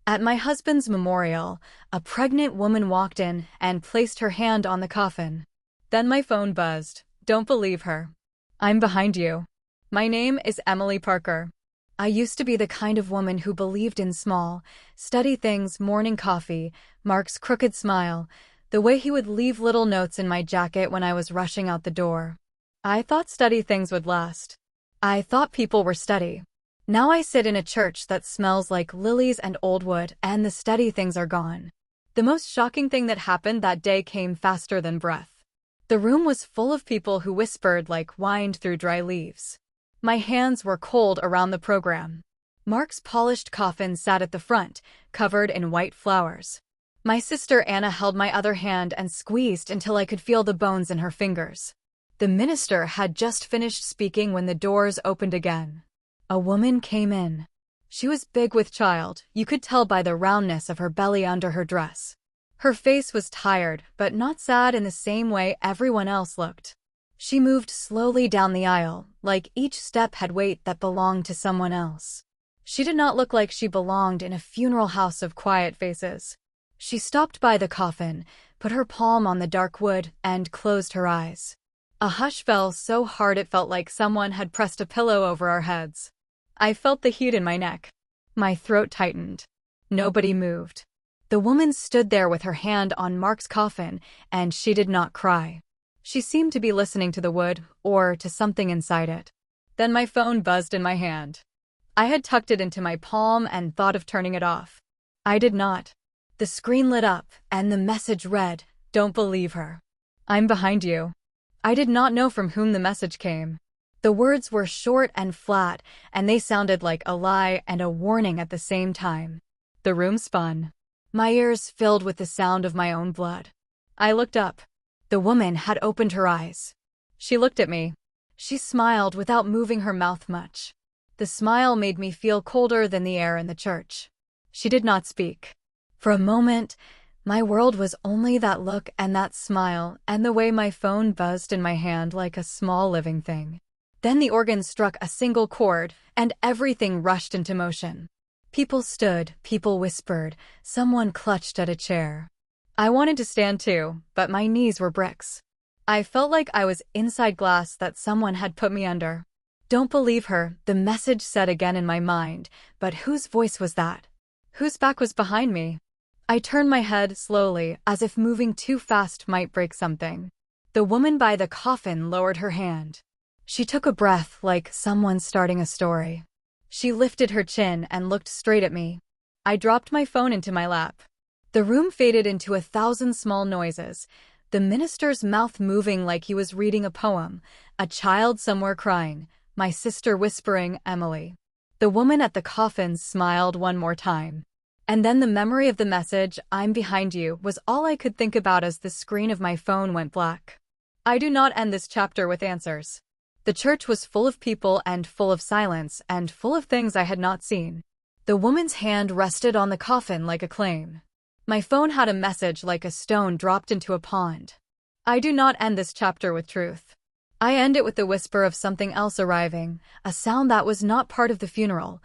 At my husband's memorial, a pregnant woman walked in and placed her hand on the coffin. Then my phone buzzed. Don't believe her. I'm behind you. My name is Emily Parker. I used to be the kind of woman who believed in small, steady things: morning coffee, Mark's crooked smile, the way he would leave little notes in my jacket when I was rushing out the door. I thought steady things would last. I thought people were steady. Now I sit in a church that smells like lilies and old wood, and the steady things are gone. The most shocking thing that happened that day came faster than breath. The room was full of people who whispered like wind through dry leaves. My hands were cold around the program. Mark's polished coffin sat at the front, covered in white flowers. My sister Anna held my other hand and squeezed until I could feel the bones in her fingers. The minister had just finished speaking when the doors opened again. A woman came in. She was big with child. You could tell by the roundness of her belly under her dress. Her face was tired, but not sad in the same way everyone else looked. She moved slowly down the aisle, like each step had weight that belonged to someone else. She did not look like she belonged in a funeral house of quiet faces. She stopped by the coffin, put her palm on the dark wood, and closed her eyes. A hush fell so hard it felt like someone had pressed a pillow over our heads. I felt the heat in my neck. My throat tightened. Nobody moved. The woman stood there with her hand on Mark's coffin, and she did not cry. She seemed to be listening to the wood, or to something inside it. Then my phone buzzed in my hand. I had tucked it into my palm and thought of turning it off. I did not. The screen lit up, and the message read, "Don't believe her. I'm behind you." I did not know from whom the message came. The words were short and flat, and they sounded like a lie and a warning at the same time. The room spun. My ears filled with the sound of my own blood. I looked up. The woman had opened her eyes. She looked at me. She smiled without moving her mouth much. The smile made me feel colder than the air in the church. She did not speak. For a moment, my world was only that look and that smile and the way my phone buzzed in my hand like a small living thing. Then the organ struck a single chord, and everything rushed into motion. People stood, people whispered, someone clutched at a chair. I wanted to stand too, but my knees were bricks. I felt like I was inside glass that someone had put me under. Don't believe her, the message said again in my mind, but whose voice was that? Whose back was behind me? I turned my head slowly, as if moving too fast might break something. The woman by the coffin lowered her hand. She took a breath like someone starting a story. She lifted her chin and looked straight at me. I dropped my phone into my lap. The room faded into 1,000 small noises, the minister's mouth moving like he was reading a poem, a child somewhere crying, my sister whispering, "Emily." The woman at the coffin smiled one more time. And then the memory of the message, "I'm behind you," was all I could think about as the screen of my phone went black. I do not end this chapter with answers. The church was full of people and full of silence and full of things I had not seen. The woman's hand rested on the coffin like a claim. My phone had a message like a stone dropped into a pond. I do not end this chapter with truth. I end it with the whisper of something else arriving, a sound that was not part of the funeral,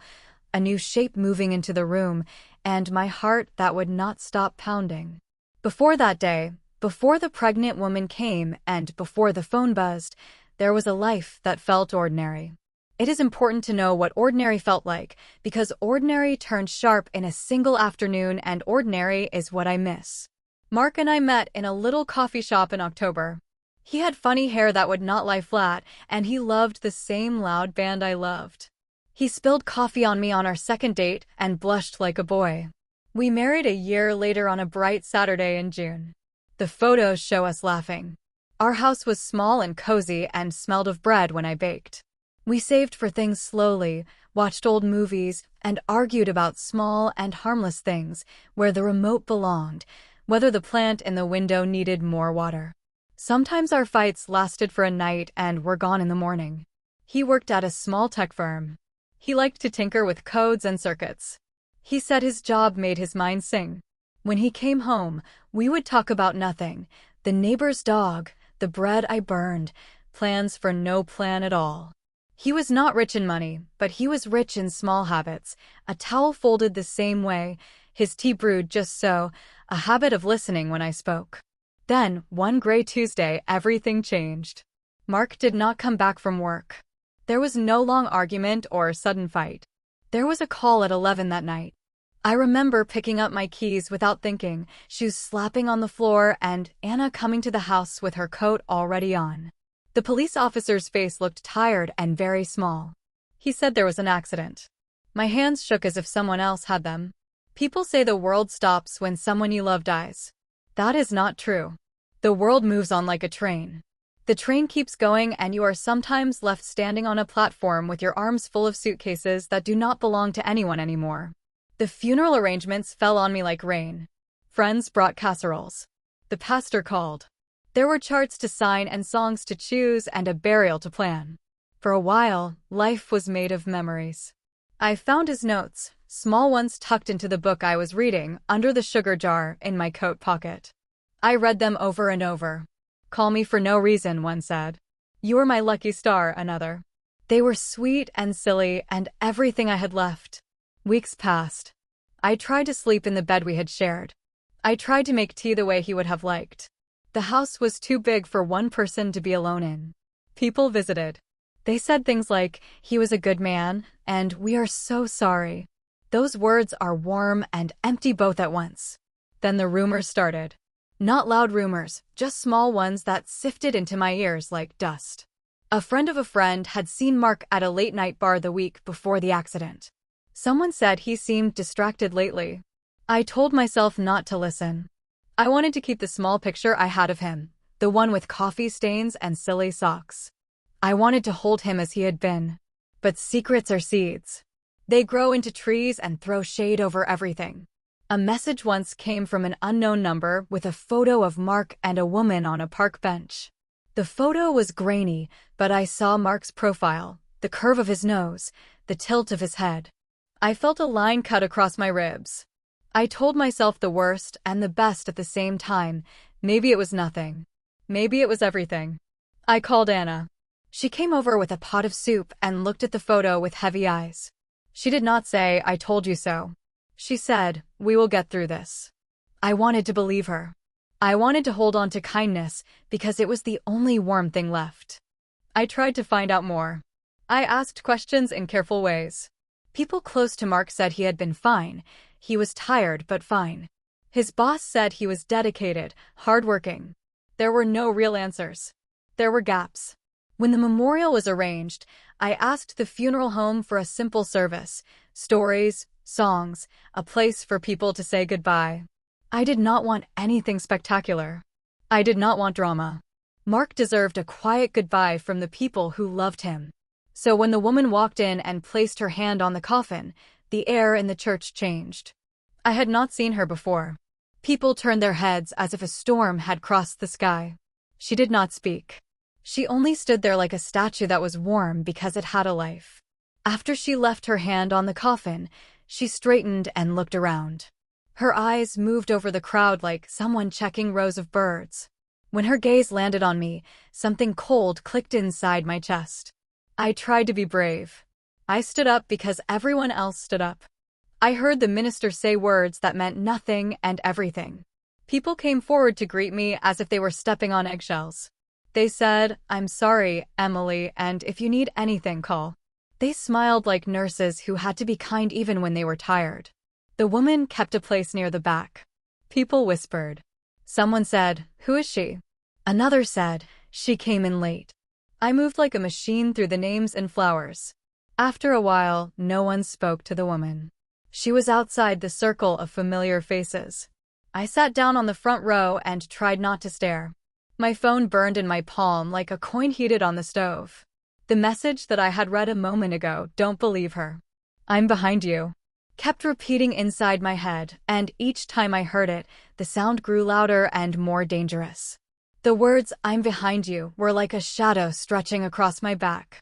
a new shape moving into the room, and my heart that would not stop pounding. Before that day, before the pregnant woman came and before the phone buzzed, there was a life that felt ordinary. It is important to know what ordinary felt like, because ordinary turned sharp in a single afternoon, and ordinary is what I miss. Mark and I met in a little coffee shop in October. He had funny hair that would not lie flat, and he loved the same loud band I loved. He spilled coffee on me on our second date and blushed like a boy. We married a year later on a bright Saturday in June. The photos show us laughing. Our house was small and cozy and smelled of bread when I baked. We saved for things slowly, watched old movies, and argued about small and harmless things, where the remote belonged, whether the plant in the window needed more water. Sometimes our fights lasted for a night and were gone in the morning. He worked at a small tech firm. He liked to tinker with codes and circuits. He said his job made his mind sing. When he came home, we would talk about nothing: the neighbor's dog, the bread I burned, plans for no plan at all. He was not rich in money, but he was rich in small habits: a towel folded the same way, his tea brewed just so, a habit of listening when I spoke. Then, one gray Tuesday, everything changed. Mark did not come back from work. There was no long argument or sudden fight. There was a call at 11 that night. I remember picking up my keys without thinking, shoes slapping on the floor, and Anna coming to the house with her coat already on. The police officer's face looked tired and very small. He said there was an accident. My hands shook as if someone else had them. People say the world stops when someone you love dies. That is not true. The world moves on like a train. The train keeps going, and you are sometimes left standing on a platform with your arms full of suitcases that do not belong to anyone anymore. The funeral arrangements fell on me like rain. Friends brought casseroles. The pastor called. There were charts to sign and songs to choose and a burial to plan. For a while, life was made of memories. I found his notes, small ones tucked into the book I was reading, under the sugar jar in my coat pocket. I read them over and over. "Call me for no reason," one said. "You were my lucky star," another. They were sweet and silly and everything I had left. Weeks passed. I tried to sleep in the bed we had shared. I tried to make tea the way he would have liked. The house was too big for one person to be alone in. People visited. They said things like, "He was a good man," and "We are so sorry." Those words are warm and empty both at once. Then the rumors started. Not loud rumors, just small ones that sifted into my ears like dust. A friend of a friend had seen Mark at a late-night bar the week before the accident. Someone said he seemed distracted lately. I told myself not to listen. I wanted to keep the small picture I had of him, the one with coffee stains and silly socks. I wanted to hold him as he had been. But secrets are seeds. They grow into trees and throw shade over everything. A message once came from an unknown number with a photo of Mark and a woman on a park bench. The photo was grainy, but I saw Mark's profile, the curve of his nose, the tilt of his head. I felt a line cut across my ribs. I told myself the worst and the best at the same time. Maybe it was nothing. Maybe it was everything. I called Anna. She came over with a pot of soup and looked at the photo with heavy eyes. She did not say, "I told you so." She said, "We will get through this." I wanted to believe her. I wanted to hold on to kindness because it was the only warm thing left. I tried to find out more. I asked questions in careful ways. People close to Mark said he had been fine. He was tired but fine. His boss said he was dedicated, hardworking. There were no real answers. There were gaps. When the memorial was arranged, I asked the funeral home for a simple service, stories, songs, a place for people to say goodbye. I did not want anything spectacular. I did not want drama. Mark deserved a quiet goodbye from the people who loved him. So when the woman walked in and placed her hand on the coffin, the air in the church changed. I had not seen her before. People turned their heads as if a storm had crossed the sky. She did not speak. She only stood there like a statue that was warm because it had a life. After she left her hand on the coffin, she straightened and looked around. Her eyes moved over the crowd like someone checking rows of birds. When her gaze landed on me, something cold clicked inside my chest. I tried to be brave. I stood up because everyone else stood up. I heard the minister say words that meant nothing and everything. People came forward to greet me as if they were stepping on eggshells. They said, "I'm sorry, Emily, and if you need anything, call." They smiled like nurses who had to be kind even when they were tired. The woman kept a place near the back. People whispered. Someone said, "Who is she?" Another said, "She came in late." I moved like a machine through the names and flowers. After a while, no one spoke to the woman. She was outside the circle of familiar faces. I sat down on the front row and tried not to stare. My phone burned in my palm like a coin heated on the stove. The message that I had read a moment ago, "Don't believe her. I'm behind you," kept repeating inside my head, and each time I heard it, the sound grew louder and more dangerous. The words, "I'm behind you," were like a shadow stretching across my back.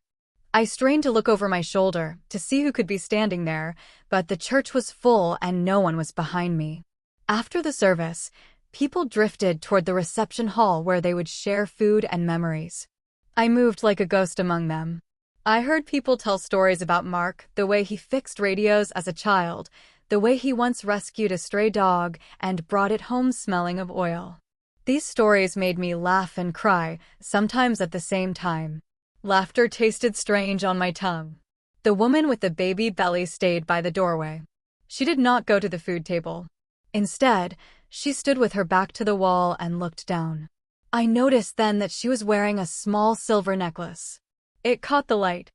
I strained to look over my shoulder, to see who could be standing there, but the church was full and no one was behind me. After the service, people drifted toward the reception hall where they would share food and memories. I moved like a ghost among them. I heard people tell stories about Mark, the way he fixed radios as a child, The way he once rescued a stray dog and brought it home smelling of oil. These stories made me laugh and cry, sometimes at the same time. Laughter tasted strange on my tongue. The woman with the baby belly stayed by the doorway. She did not go to the food table. Instead, she stood with her back to the wall and looked down. I noticed then that she was wearing a small silver necklace. It caught the light.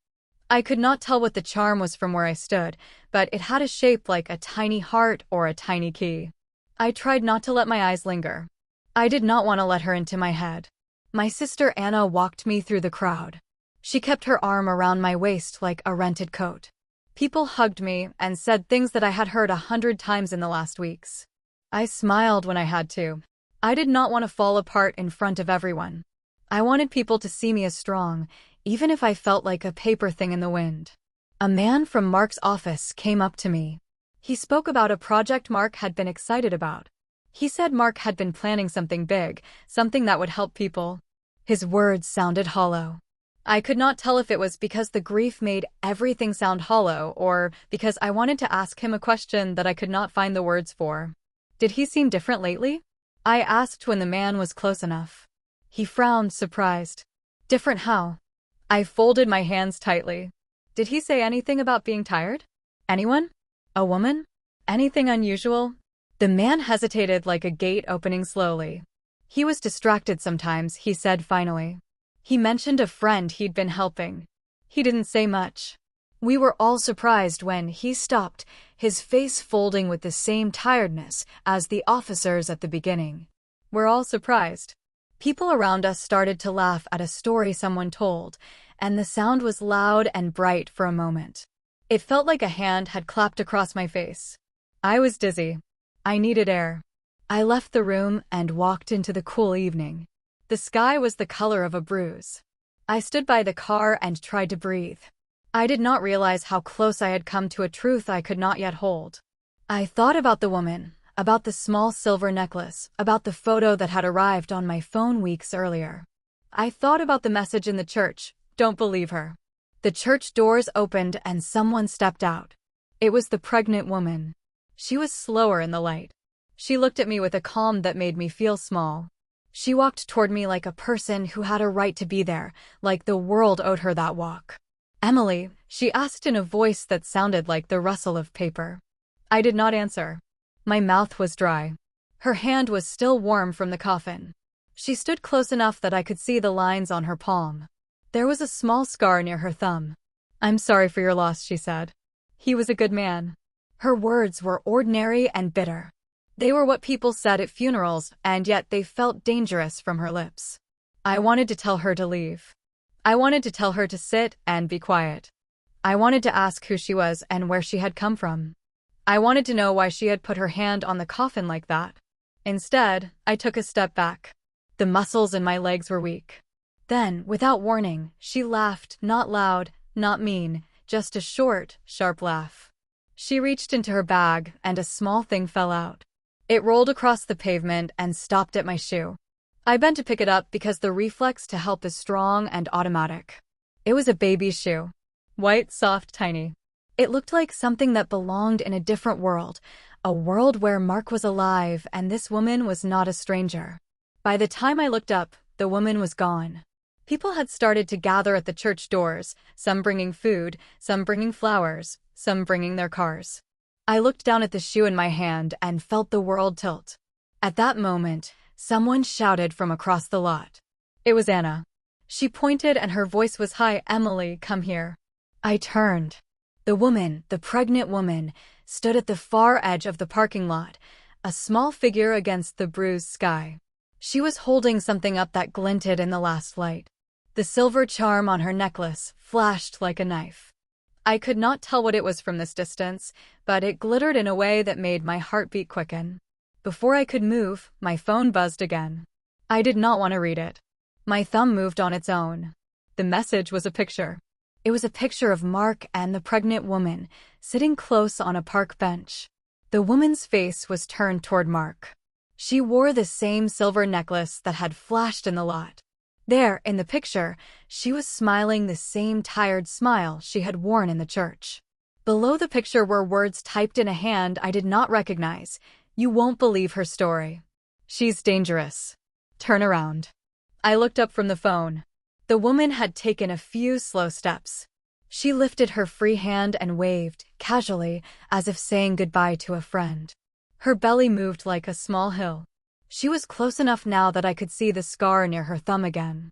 I could not tell what the charm was from where I stood, but it had a shape like a tiny heart or a tiny key. I tried not to let my eyes linger. I did not want to let her into my head. My sister Anna walked me through the crowd. She kept her arm around my waist like a rented coat. People hugged me and said things that I had heard 100 times in the last weeks. I smiled when I had to. I did not want to fall apart in front of everyone. I wanted people to see me as strong, even if I felt like a paper thing in the wind. A man from Mark's office came up to me. He spoke about a project Mark had been excited about. He said Mark had been planning something big, something that would help people. His words sounded hollow. I could not tell if it was because the grief made everything sound hollow or because I wanted to ask him a question that I could not find the words for. Did he seem different lately? I asked when the man was close enough. He frowned, surprised. Different how? I folded my hands tightly. Did he say anything about being tired? Anyone? A woman? Anything unusual? The man hesitated like a gate opening slowly. He was distracted sometimes, he said finally. He mentioned a friend he'd been helping. He didn't say much. We were all surprised when he stopped, his face folding with the same tiredness as the officers at the beginning. We're all surprised. People around us started to laugh at a story someone told, and the sound was loud and bright for a moment. It felt like a hand had clapped across my face. I was dizzy. I needed air. I left the room and walked into the cool evening. The sky was the color of a bruise. I stood by the car and tried to breathe. I did not realize how close I had come to a truth I could not yet hold. I thought about the woman, about the small silver necklace, about the photo that had arrived on my phone weeks earlier. I thought about the message in the church, "Don't believe her." The church doors opened and someone stepped out. It was the pregnant woman. She was slower in the light. She looked at me with a calm that made me feel small. She walked toward me like a person who had a right to be there, like the world owed her that walk. "Emily," she asked in a voice that sounded like the rustle of paper. I did not answer. My mouth was dry. Her hand was still warm from the coffin. She stood close enough that I could see the lines on her palm. There was a small scar near her thumb. "I'm sorry for your loss," she said. "He was a good man." Her words were ordinary and bitter. They were what people said at funerals, and yet they felt dangerous from her lips. I wanted to tell her to leave. I wanted to tell her to sit and be quiet. I wanted to ask who she was and where she had come from. I wanted to know why she had put her hand on the coffin like that. Instead, I took a step back. The muscles in my legs were weak. Then, without warning, she laughed, not loud, not mean, just a short, sharp laugh. She reached into her bag, and a small thing fell out. It rolled across the pavement and stopped at my shoe. I bent to pick it up because the reflex to help is strong and automatic. It was a baby's shoe. White, soft, tiny. It looked like something that belonged in a different world, a world where Mark was alive and this woman was not a stranger. By the time I looked up, the woman was gone. People had started to gather at the church doors, some bringing food, some bringing flowers, some bringing their cars. I looked down at the shoe in my hand and felt the world tilt. At that moment, someone shouted from across the lot. It was Anna. She pointed and her voice was high. "Emily, come here." I turned. The woman, the pregnant woman, stood at the far edge of the parking lot, a small figure against the bruised sky. She was holding something up that glinted in the last light. The silver charm on her necklace flashed like a knife. I could not tell what it was from this distance, but it glittered in a way that made my heartbeat quicken. Before I could move, my phone buzzed again. I did not want to read it. My thumb moved on its own. The message was a picture. It was a picture of Mark and the pregnant woman, sitting close on a park bench. The woman's face was turned toward Mark. She wore the same silver necklace that had flashed in the lot. There, in the picture, she was smiling the same tired smile she had worn in the church. Below the picture were words typed in a hand I did not recognize. You won't believe her story. She's dangerous. Turn around. I looked up from the phone. The woman had taken a few slow steps. She lifted her free hand and waved, casually, as if saying goodbye to a friend. Her belly moved like a small hill. She was close enough now that I could see the scar near her thumb again.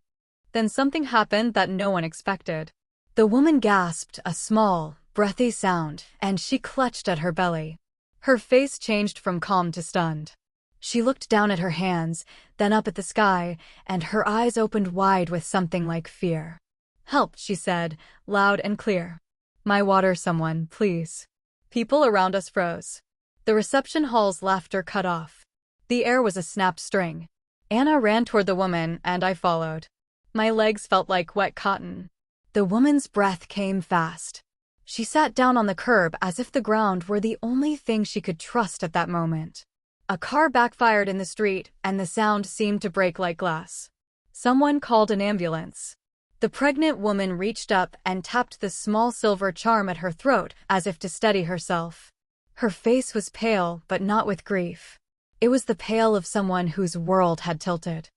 Then something happened that no one expected. The woman gasped a small, breathy sound, and she clutched at her belly. Her face changed from calm to stunned. She looked down at her hands, then up at the sky, and her eyes opened wide with something like fear. Help, she said, loud and clear. My water, someone, please. People around us froze. The reception hall's laughter cut off. The air was a snapped string. Anna ran toward the woman, and I followed. My legs felt like wet cotton. The woman's breath came fast. She sat down on the curb as if the ground were the only thing she could trust at that moment. A car backfired in the street, and the sound seemed to break like glass. Someone called an ambulance. The pregnant woman reached up and tapped the small silver charm at her throat as if to steady herself. Her face was pale, but not with grief. It was the pale of someone whose world had tilted.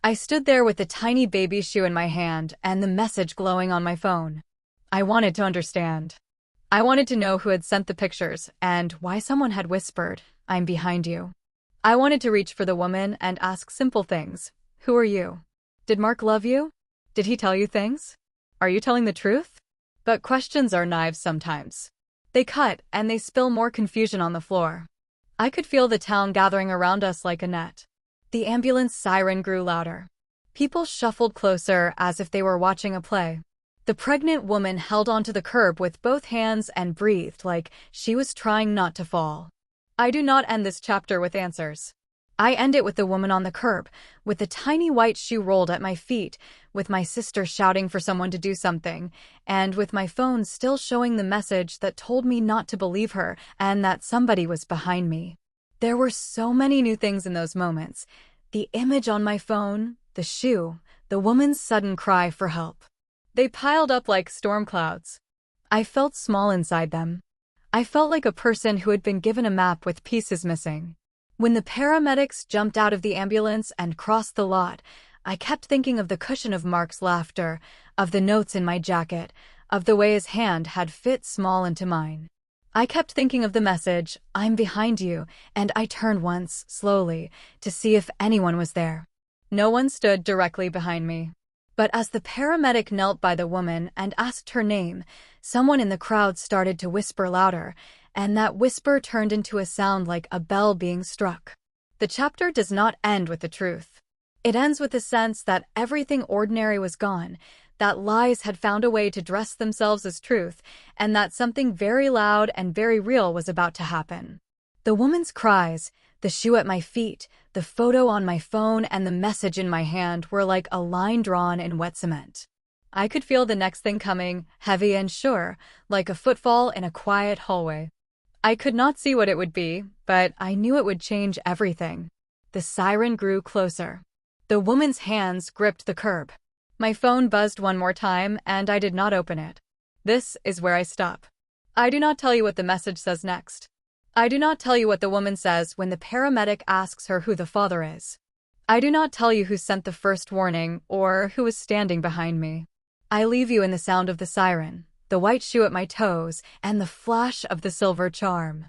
I stood there with the tiny baby shoe in my hand and the message glowing on my phone. I wanted to understand. I wanted to know who had sent the pictures and why someone had whispered, "I'm behind you." I wanted to reach for the woman and ask simple things. Who are you? Did Mark love you? Did he tell you things? Are you telling the truth? But questions are knives sometimes. They cut, and they spill more confusion on the floor. I could feel the town gathering around us like a net. The ambulance siren grew louder. People shuffled closer as if they were watching a play. The pregnant woman held onto the curb with both hands and breathed like she was trying not to fall. I do not end this chapter with answers. I end it with the woman on the curb, with the tiny white shoe rolled at my feet, with my sister shouting for someone to do something, and with my phone still showing the message that told me not to believe her and that somebody was behind me. There were so many new things in those moments. The image on my phone, the shoe, the woman's sudden cry for help. They piled up like storm clouds. I felt small inside them. I felt like a person who had been given a map with pieces missing. When the paramedics jumped out of the ambulance and crossed the lot, I kept thinking of the cushion of Mark's laughter, of the notes in my jacket, of the way his hand had fit small into mine. I kept thinking of the message, "I'm behind you," and I turned once, slowly, to see if anyone was there. No one stood directly behind me. But as the paramedic knelt by the woman and asked her name, someone in the crowd started to whisper louder, and that whisper turned into a sound like a bell being struck. The chapter does not end with the truth. It ends with the sense that everything ordinary was gone, that lies had found a way to dress themselves as truth, and that something very loud and very real was about to happen. The woman's cries, the shoe at my feet, the photo on my phone, and the message in my hand were like a line drawn in wet cement. I could feel the next thing coming, heavy and sure, like a footfall in a quiet hallway. I could not see what it would be, but I knew it would change everything. The siren grew closer. The woman's hands gripped the curb. My phone buzzed one more time, and I did not open it. This is where I stop. I do not tell you what the message says next. I do not tell you what the woman says when the paramedic asks her who the father is. I do not tell you who sent the first warning or who is standing behind me. I leave you in the sound of the siren, the white shoe at my toes, and the flash of the silver charm.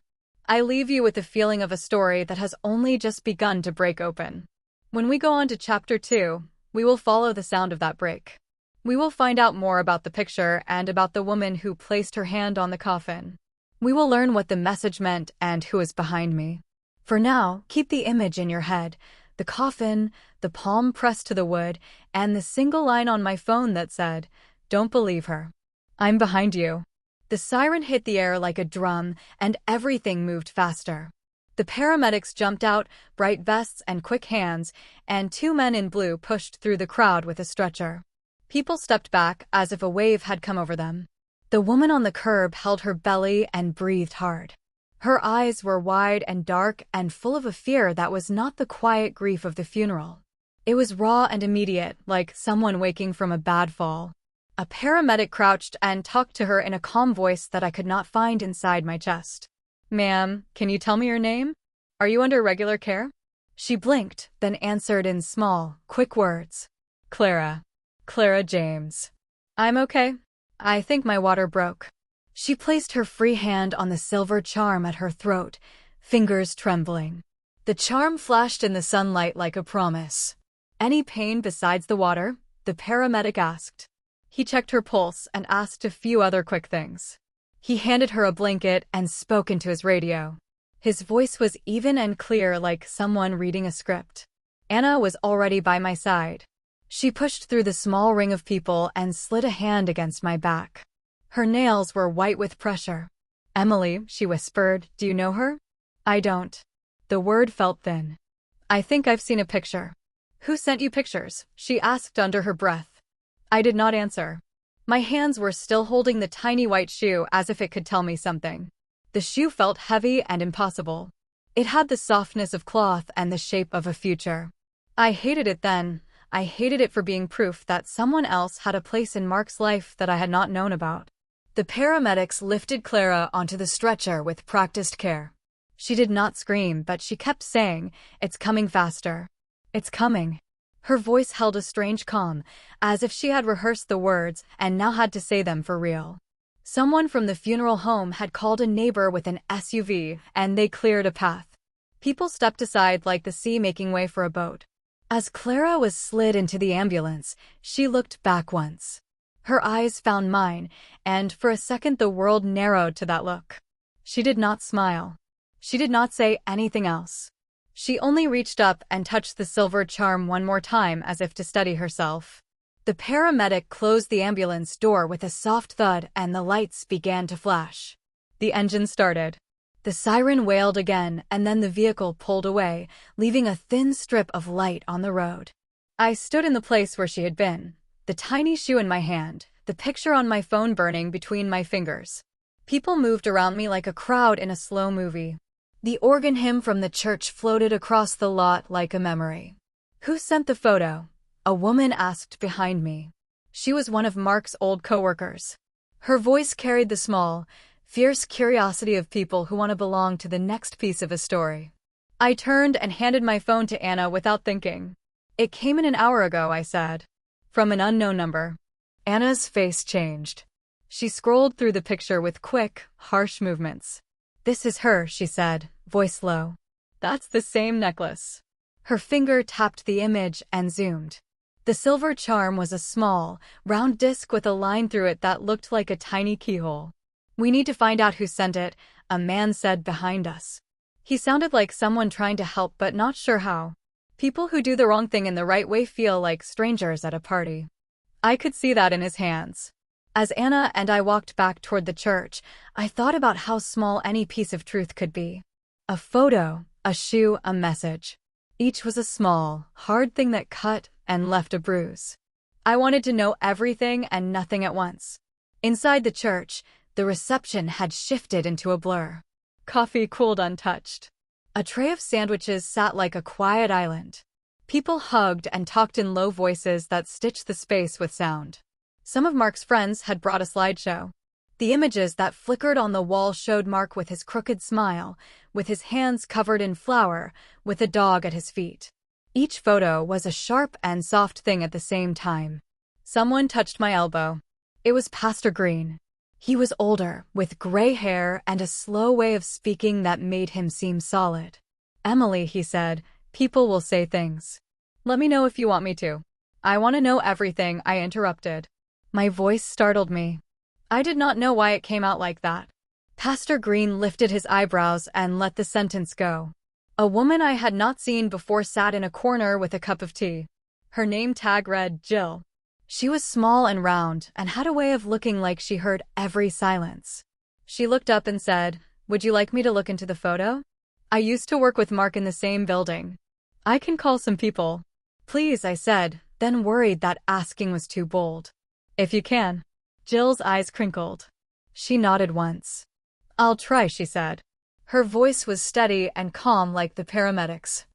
I leave you with the feeling of a story that has only just begun to break open. When we go on to Chapter 2, we will follow the sound of that break. We will find out more about the picture and about the woman who placed her hand on the coffin. We will learn what the message meant and who is behind me. For now, keep the image in your head, the coffin, the palm pressed to the wood, and the single line on my phone that said, "Don't believe her. I'm behind you." The siren hit the air like a drum, and everything moved faster. The paramedics jumped out, bright vests and quick hands, and two men in blue pushed through the crowd with a stretcher. People stepped back as if a wave had come over them. The woman on the curb held her belly and breathed hard. Her eyes were wide and dark and full of a fear that was not the quiet grief of the funeral. It was raw and immediate, like someone waking from a bad fall. A paramedic crouched and talked to her in a calm voice that I could not find inside my chest. "Ma'am, can you tell me your name? Are you under regular care?" She blinked, then answered in small, quick words. "Clara. Clara James." "I'm okay. I think my water broke." She placed her free hand on the silver charm at her throat, fingers trembling. The charm flashed in the sunlight like a promise. "Any pain besides the water?" the paramedic asked. He checked her pulse and asked a few other quick things. He handed her a blanket and spoke into his radio. His voice was even and clear, like someone reading a script. Anna was already by my side. She pushed through the small ring of people and slid a hand against my back. Her nails were white with pressure. "Emily," she whispered, "do you know her?" "I don't." The word felt thin. "I think I've seen a picture." "Who sent you pictures?" she asked under her breath. I did not answer. My hands were still holding the tiny white shoe as if it could tell me something. The shoe felt heavy and impossible. It had the softness of cloth and the shape of a future. I hated it then. I hated it for being proof that someone else had a place in Mark's life that I had not known about. The paramedics lifted Clara onto the stretcher with practiced care. She did not scream, but she kept saying, "It's coming faster. It's coming." Her voice held a strange calm, as if she had rehearsed the words and now had to say them for real. Someone from the funeral home had called a neighbor with an SUV, and they cleared a path. People stepped aside like the sea making way for a boat. As Clara was slid into the ambulance, she looked back once. Her eyes found mine, and for a second the world narrowed to that look. She did not smile. She did not say anything else. She only reached up and touched the silver charm one more time as if to steady herself. The paramedic closed the ambulance door with a soft thud and the lights began to flash. The engine started. The siren wailed again, and then the vehicle pulled away, leaving a thin strip of light on the road. I stood in the place where she had been, the tiny shoe in my hand, the picture on my phone burning between my fingers. People moved around me like a crowd in a slow movie. The organ hymn from the church floated across the lot like a memory. "Who sent the photo?" a woman asked behind me. She was one of Mark's old coworkers. Her voice carried the small, fierce curiosity of people who want to belong to the next piece of a story. I turned and handed my phone to Anna without thinking. "It came in an hour ago," I said. "From an unknown number." Anna's face changed. She scrolled through the picture with quick, harsh movements. "This is her," she said, voice low. "That's the same necklace." Her finger tapped the image and zoomed. The silver charm was a small, round disc with a line through it that looked like a tiny keyhole. "We need to find out who sent it," a man said behind us. He sounded like someone trying to help but not sure how. People who do the wrong thing in the right way feel like strangers at a party. I could see that in his hands. As Anna and I walked back toward the church, I thought about how small any piece of truth could be. A photo, a shoe, a message. Each was a small, hard thing that cut and left a bruise. I wanted to know everything and nothing at once. Inside the church, the reception had shifted into a blur. Coffee cooled untouched. A tray of sandwiches sat like a quiet island. People hugged and talked in low voices that stitched the space with sound. Some of Mark's friends had brought a slideshow. The images that flickered on the wall showed Mark with his crooked smile, with his hands covered in flour, with a dog at his feet. Each photo was a sharp and soft thing at the same time. Someone touched my elbow. It was Pastor Green. He was older, with gray hair and a slow way of speaking that made him seem solid. "Emily," he said, "people will say things. Let me know if you want me to." "I want to know everything," I interrupted. My voice startled me. I did not know why it came out like that. Pastor Green lifted his eyebrows and let the sentence go. A woman I had not seen before sat in a corner with a cup of tea. Her name tag read Jill. She was small and round and had a way of looking like she heard every silence. She looked up and said, "Would you like me to look into the photo? I used to work with Mark in the same building. I can call some people." "Please," I said, then worried that asking was too bold. "If you can." Jill's eyes crinkled. She nodded once. "I'll try," she said. Her voice was steady and calm like the paramedics.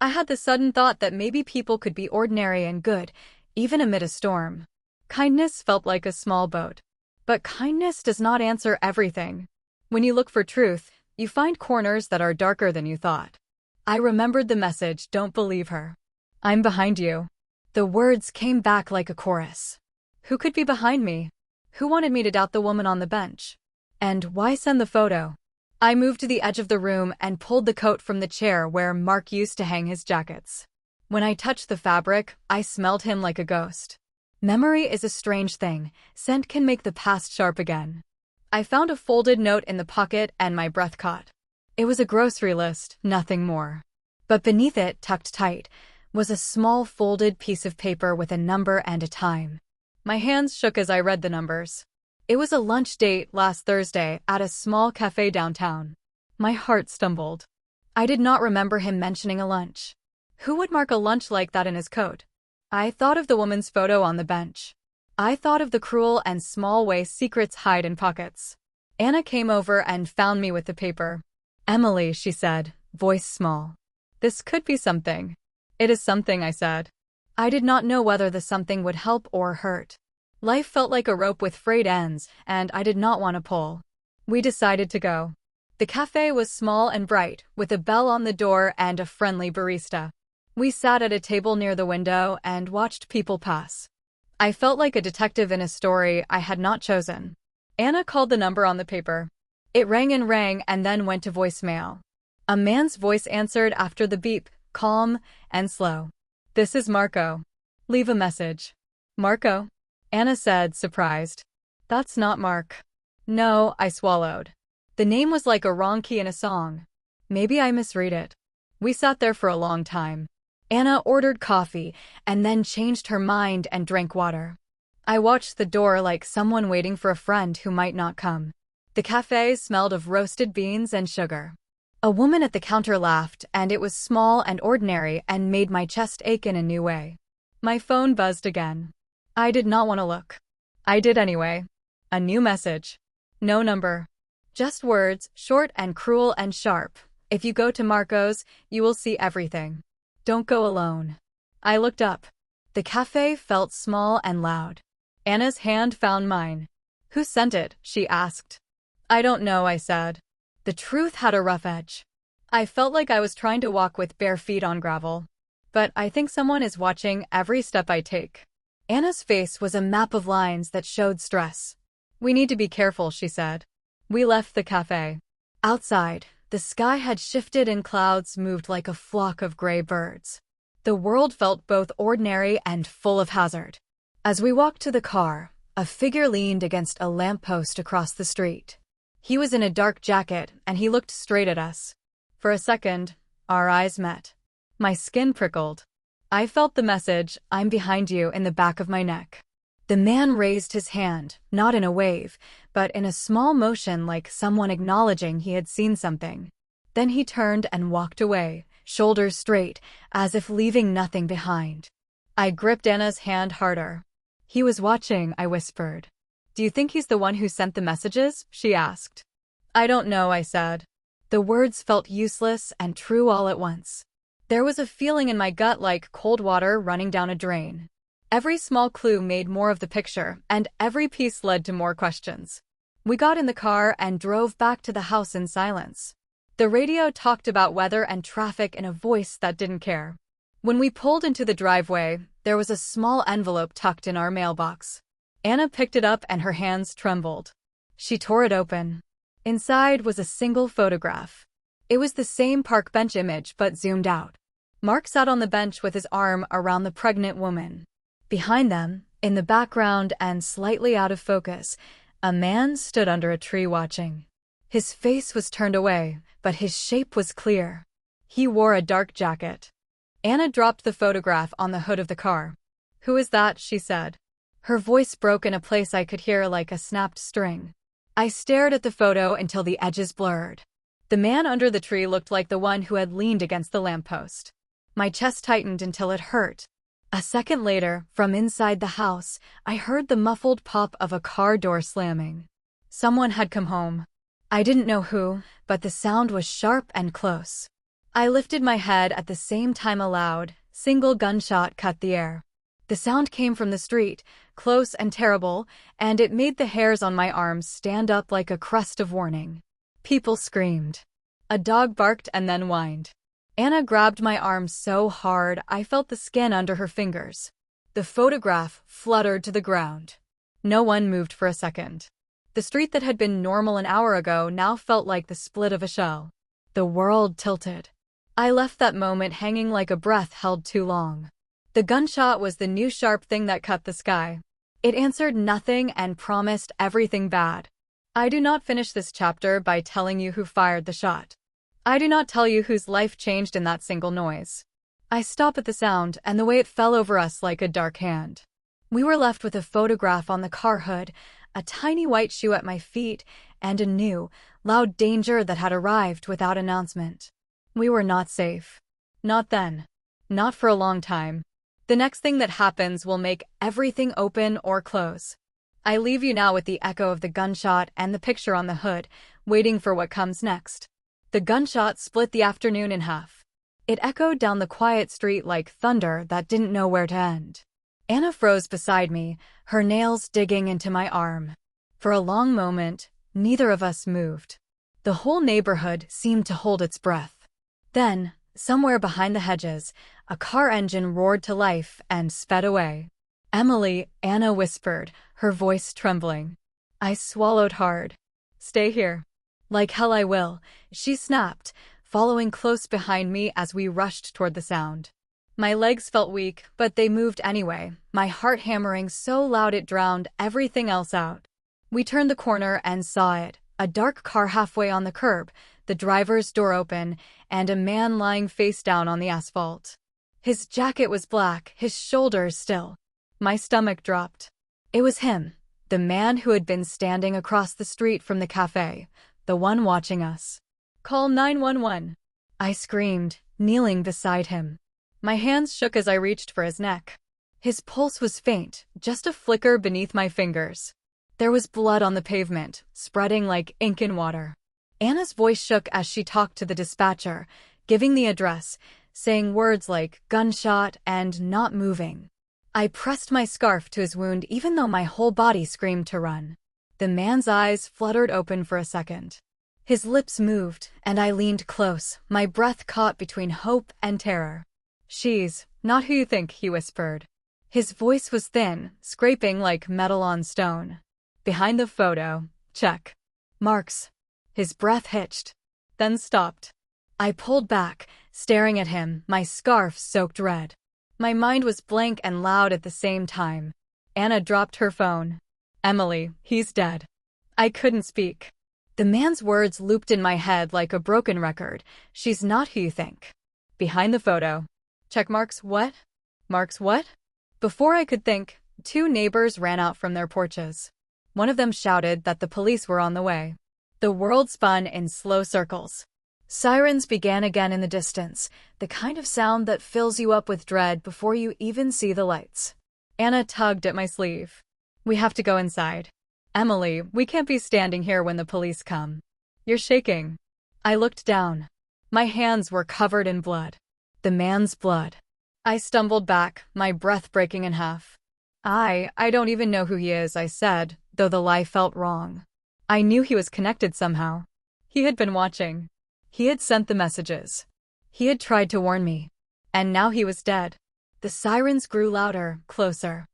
I had the sudden thought that maybe people could be ordinary and good, even amid a storm. Kindness felt like a small boat. But kindness does not answer everything. When you look for truth, you find corners that are darker than you thought. I remembered the message, "Don't believe her. I'm behind you." The words came back like a chorus. Who could be behind me? Who wanted me to doubt the woman on the bench? And why send the photo? I moved to the edge of the room and pulled the coat from the chair where Mark used to hang his jackets. When I touched the fabric, I smelled him like a ghost. Memory is a strange thing. Scent can make the past sharp again. I found a folded note in the pocket and my breath caught. It was a grocery list, nothing more. But beneath it, tucked tight, was a small folded piece of paper with a number and a time. My hands shook as I read the numbers. It was a lunch date last Thursday at a small cafe downtown. My heart stumbled. I did not remember him mentioning a lunch. Who would mark a lunch like that in his coat? I thought of the woman's photo on the bench. I thought of the cruel and small way secrets hide in pockets. Anna came over and found me with the paper. "Emily," she said, voice small. "This could be something." "It is something," I said. I did not know whether the something would help or hurt. Life felt like a rope with frayed ends, and I did not want to pull. We decided to go. The cafe was small and bright, with a bell on the door and a friendly barista. We sat at a table near the window and watched people pass. I felt like a detective in a story I had not chosen. Anna called the number on the paper. It rang and then went to voicemail. A man's voice answered after the beep, calm and slow. "This is Marco. Leave a message." "Marco?" Anna said, surprised. "That's not Mark." "No," I swallowed. The name was like a wrong key in a song. Maybe I misread it. We sat there for a long time. Anna ordered coffee and then changed her mind and drank water. I watched the door like someone waiting for a friend who might not come. The cafe smelled of roasted beans and sugar. A woman at the counter laughed, and it was small and ordinary and made my chest ache in a new way. My phone buzzed again. I did not want to look. I did anyway. A new message. No number. Just words, short and cruel and sharp. "If you go to Marco's, you will see everything. Don't go alone." I looked up. The cafe felt small and loud. Anna's hand found mine. "Who sent it?" she asked. "I don't know," I said. The truth had a rough edge. I felt like I was trying to walk with bare feet on gravel. But I think someone is watching every step I take. Anna's face was a map of lines that showed stress. "We need to be careful," she said. We left the cafe. Outside, the sky had shifted and clouds moved like a flock of gray birds. The world felt both ordinary and full of hazard. As we walked to the car, a figure leaned against a lamppost across the street. He was in a dark jacket, and he looked straight at us. For a second, our eyes met. My skin prickled. I felt the message, "I'm behind you," in the back of my neck. The man raised his hand, not in a wave, but in a small motion like someone acknowledging he had seen something. Then he turned and walked away, shoulders straight, as if leaving nothing behind. I gripped Anna's hand harder. "He was watching," I whispered. "Do you think he's the one who sent the messages?" she asked. "I don't know," I said. The words felt useless and true all at once. There was a feeling in my gut like cold water running down a drain. Every small clue made more of the picture, and every piece led to more questions. We got in the car and drove back to the house in silence. The radio talked about weather and traffic in a voice that didn't care. When we pulled into the driveway, there was a small envelope tucked in our mailbox. Anna picked it up and her hands trembled. She tore it open. Inside was a single photograph. It was the same park bench image but zoomed out. Mark sat on the bench with his arm around the pregnant woman. Behind them, in the background and slightly out of focus, a man stood under a tree watching. His face was turned away, but his shape was clear. He wore a dark jacket. Anna dropped the photograph on the hood of the car. "Who is that?" she said. Her voice broke in a place I could hear like a snapped string. I stared at the photo until the edges blurred. The man under the tree looked like the one who had leaned against the lamppost. My chest tightened until it hurt. A second later, from inside the house, I heard the muffled pop of a car door slamming. Someone had come home. I didn't know who, but the sound was sharp and close. I lifted my head at the same time. A loud, single gunshot cut the air. The sound came from the street, close and terrible, and it made the hairs on my arms stand up like a crest of warning. People screamed. A dog barked and then whined. Anna grabbed my arm so hard I felt the skin under her fingers. The photograph fluttered to the ground. No one moved for a second. The street that had been normal an hour ago now felt like the split of a shell. The world tilted. I left that moment hanging like a breath held too long. The gunshot was the new sharp thing that cut the sky. It answered nothing and promised everything bad. I do not finish this chapter by telling you who fired the shot. I do not tell you whose life changed in that single noise. I stop at the sound and the way it fell over us like a dark hand. We were left with a photograph on the car hood, a tiny white shoe at my feet, and a new, loud danger that had arrived without announcement. We were not safe. Not then. Not for a long time. The next thing that happens will make everything open or close. I leave you now with the echo of the gunshot and the picture on the hood, waiting for what comes next. The gunshot split the afternoon in half. It echoed down the quiet street like thunder that didn't know where to end. Anna froze beside me, her nails digging into my arm. For a long moment, neither of us moved. The whole neighborhood seemed to hold its breath. Then, somewhere behind the hedges, a car engine roared to life and sped away. "Emily," Anna whispered, her voice trembling. I swallowed hard. "Stay here." "Like hell I will," she snapped, following close behind me as we rushed toward the sound. My legs felt weak, but they moved anyway, my heart hammering so loud it drowned everything else out. We turned the corner and saw it, a dark car halfway on the curb, the driver's door open, and a man lying face down on the asphalt. His jacket was black, his shoulders still. My stomach dropped. It was him, the man who had been standing across the street from the cafe, the one watching us. "Call 911. I screamed, kneeling beside him. My hands shook as I reached for his neck. His pulse was faint, just a flicker beneath my fingers. There was blood on the pavement, spreading like ink in water. Anna's voice shook as she talked to the dispatcher, giving the address, saying words like gunshot and not moving. I pressed my scarf to his wound even though my whole body screamed to run. The man's eyes fluttered open for a second. His lips moved, and I leaned close, my breath caught between hope and terror. "She's not who you think," he whispered. His voice was thin, scraping like metal on stone. "Behind the photo, check marks." His breath hitched, then stopped. I pulled back, staring at him, my scarf soaked red. My mind was blank and loud at the same time. Anna dropped her phone. "Emily, he's dead." I couldn't speak. The man's words looped in my head like a broken record. "She's not who you think. Behind the photo. Check marks what? Marks what?" Before I could think, two neighbors ran out from their porches. One of them shouted that the police were on the way. The world spun in slow circles. Sirens began again in the distance, the kind of sound that fills you up with dread before you even see the lights. Anna tugged at my sleeve. "We have to go inside. Emily, we can't be standing here when the police come." "You're shaking." I looked down. My hands were covered in blood. The man's blood. I stumbled back, my breath breaking in half. I don't even know who he is," I said, though the lie felt wrong. I knew he was connected somehow. He had been watching. He had sent the messages. He had tried to warn me. And now he was dead. The sirens grew louder, closer.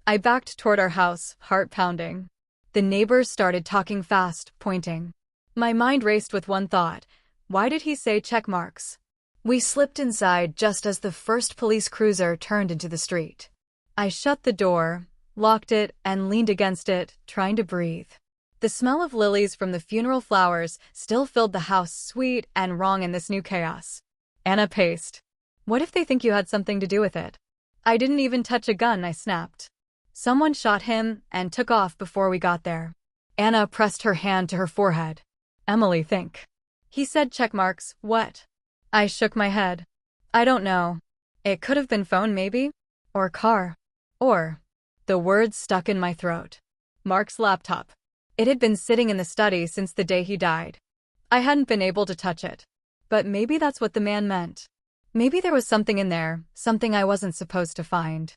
I backed toward our house, heart pounding. The neighbors started talking fast, pointing. My mind raced with one thought. Why did he say check marks? We slipped inside just as the first police cruiser turned into the street. I shut the door, locked it, and leaned against it, trying to breathe. The smell of lilies from the funeral flowers still filled the house, sweet and wrong in this new chaos. Anna paced. "What if they think you had something to do with it?" "I didn't even touch a gun," I snapped. "Someone shot him and took off before we got there." Anna pressed her hand to her forehead. "Emily, think." "He said check marks, what?" I shook my head. "I don't know. It could have been phone maybe? Or car. Or..." The words stuck in my throat. Mark's laptop. It had been sitting in the study since the day he died. I hadn't been able to touch it. But maybe that's what the man meant. Maybe there was something in there, something I wasn't supposed to find.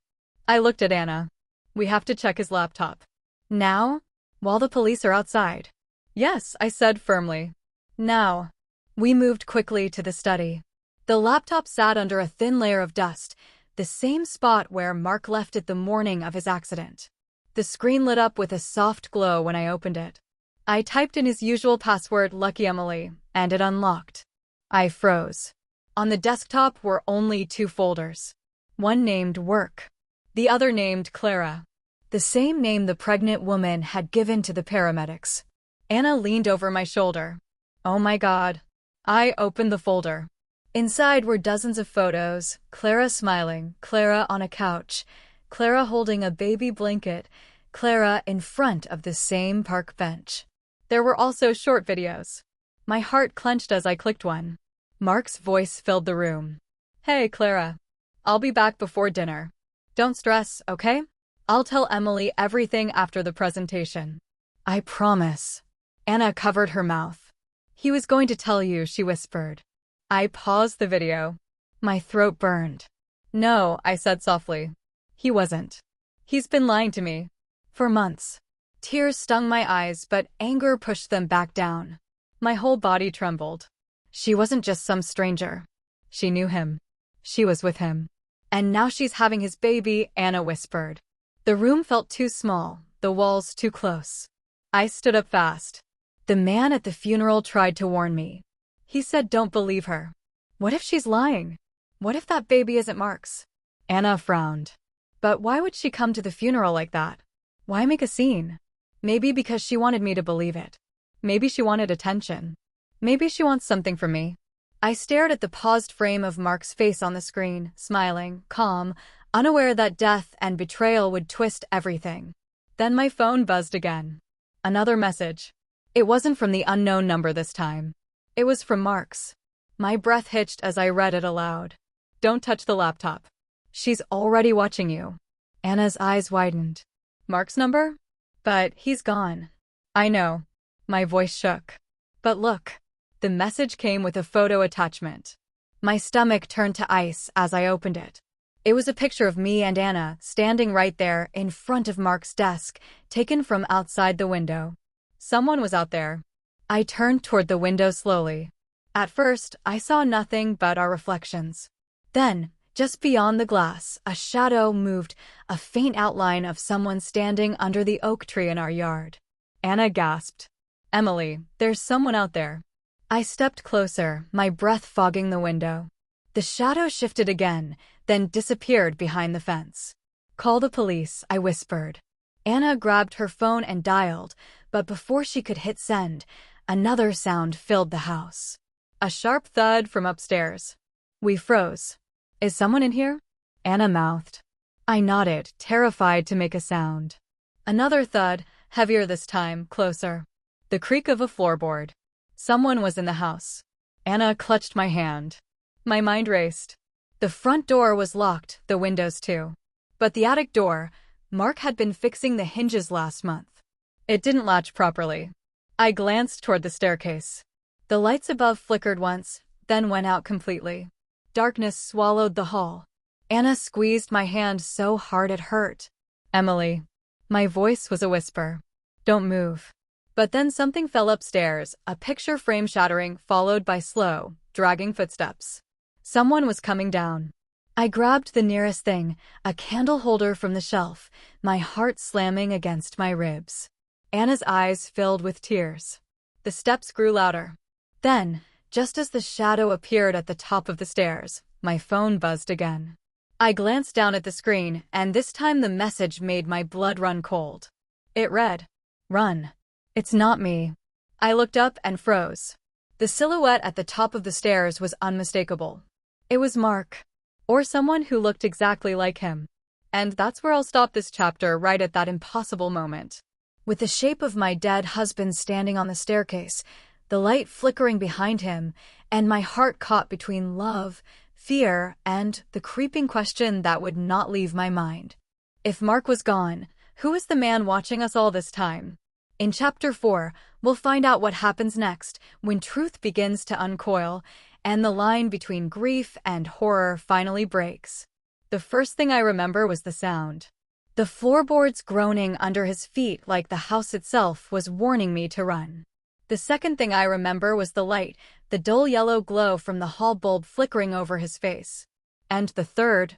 I looked at Anna. We have to check his laptop. Now? While the police are outside. Yes, I said firmly. Now. We moved quickly to the study. The laptop sat under a thin layer of dust, the same spot where Mark left it the morning of his accident. The screen lit up with a soft glow when I opened it. I typed in his usual password, Lucky Emily, and it unlocked. I froze. On the desktop were only 2 folders. One named Work. The other named Clara. The same name the pregnant woman had given to the paramedics. Anna leaned over my shoulder. Oh my God. I opened the folder. Inside were dozens of photos, Clara smiling, Clara on a couch, Clara holding a baby blanket, Clara in front of the same park bench. There were also short videos. My heart clenched as I clicked one. Mark's voice filled the room. Hey, Clara. I'll be back before dinner. Don't stress, okay? I'll tell Emily everything after the presentation. I promise. Anna covered her mouth. He was going to tell you, she whispered. I paused the video. My throat burned. No, I said softly. He wasn't. He's been lying to me. For months. Tears stung my eyes, but anger pushed them back down. My whole body trembled. She wasn't just some stranger. She knew him. She was with him. And now she's having his baby, Anna whispered. The room felt too small, the walls too close. I stood up fast. The man at the funeral tried to warn me. He said, don't believe her. What if she's lying? What if that baby isn't Mark's? Anna frowned. But why would she come to the funeral like that? Why make a scene? Maybe because she wanted me to believe it. Maybe she wanted attention. Maybe she wants something from me. I stared at the paused frame of Mark's face on the screen, smiling, calm, unaware that death and betrayal would twist everything. Then my phone buzzed again. Another message. It wasn't from the unknown number this time. It was from Mark's. My breath hitched as I read it aloud. Don't touch the laptop. She's already watching you. Anna's eyes widened. Mark's number? But he's gone. I know. My voice shook. But look. The message came with a photo attachment. My stomach turned to ice as I opened it. It was a picture of me and Anna standing right there in front of Mark's desk, taken from outside the window. Someone was out there. I turned toward the window slowly. At first, I saw nothing but our reflections. Then, just beyond the glass, a shadow moved, a faint outline of someone standing under the oak tree in our yard. Anna gasped. Emily, there's someone out there. I stepped closer, my breath fogging the window. The shadow shifted again, then disappeared behind the fence. Call the police, I whispered. Anna grabbed her phone and dialed, but before she could hit send, another sound filled the house. A sharp thud from upstairs. We froze. Is someone in here? Anna mouthed. I nodded, terrified to make a sound. Another thud, heavier this time, closer. The creak of a floorboard. Someone was in the house. Anna clutched my hand. My mind raced. The front door was locked, the windows too. But the attic door, Mark had been fixing the hinges last month. It didn't latch properly. I glanced toward the staircase. The lights above flickered once, then went out completely. Darkness swallowed the hall. Anna squeezed my hand so hard it hurt. Emily. My voice was a whisper. Don't move. But then something fell upstairs, a picture frame shattering, followed by slow, dragging footsteps. Someone was coming down. I grabbed the nearest thing, a candle holder from the shelf, my heart slamming against my ribs. Anna's eyes filled with tears. The steps grew louder. Then, just as the shadow appeared at the top of the stairs, my phone buzzed again. I glanced down at the screen, and this time the message made my blood run cold. It read, "Run. It's not me." I looked up and froze. The silhouette at the top of the stairs was unmistakable. It was Mark. Or someone who looked exactly like him. And that's where I'll stop this chapter, right at that impossible moment. With the shape of my dead husband standing on the staircase, the light flickering behind him, and my heart caught between love, fear, and the creeping question that would not leave my mind. If Mark was gone, who is the man watching us all this time? In Chapter 4, we'll find out what happens next when truth begins to uncoil and the line between grief and horror finally breaks. The first thing I remember was the sound. the floorboards groaning under his feet like the house itself was warning me to run. The second thing I remember was the light, the dull yellow glow from the hall bulb flickering over his face. And the third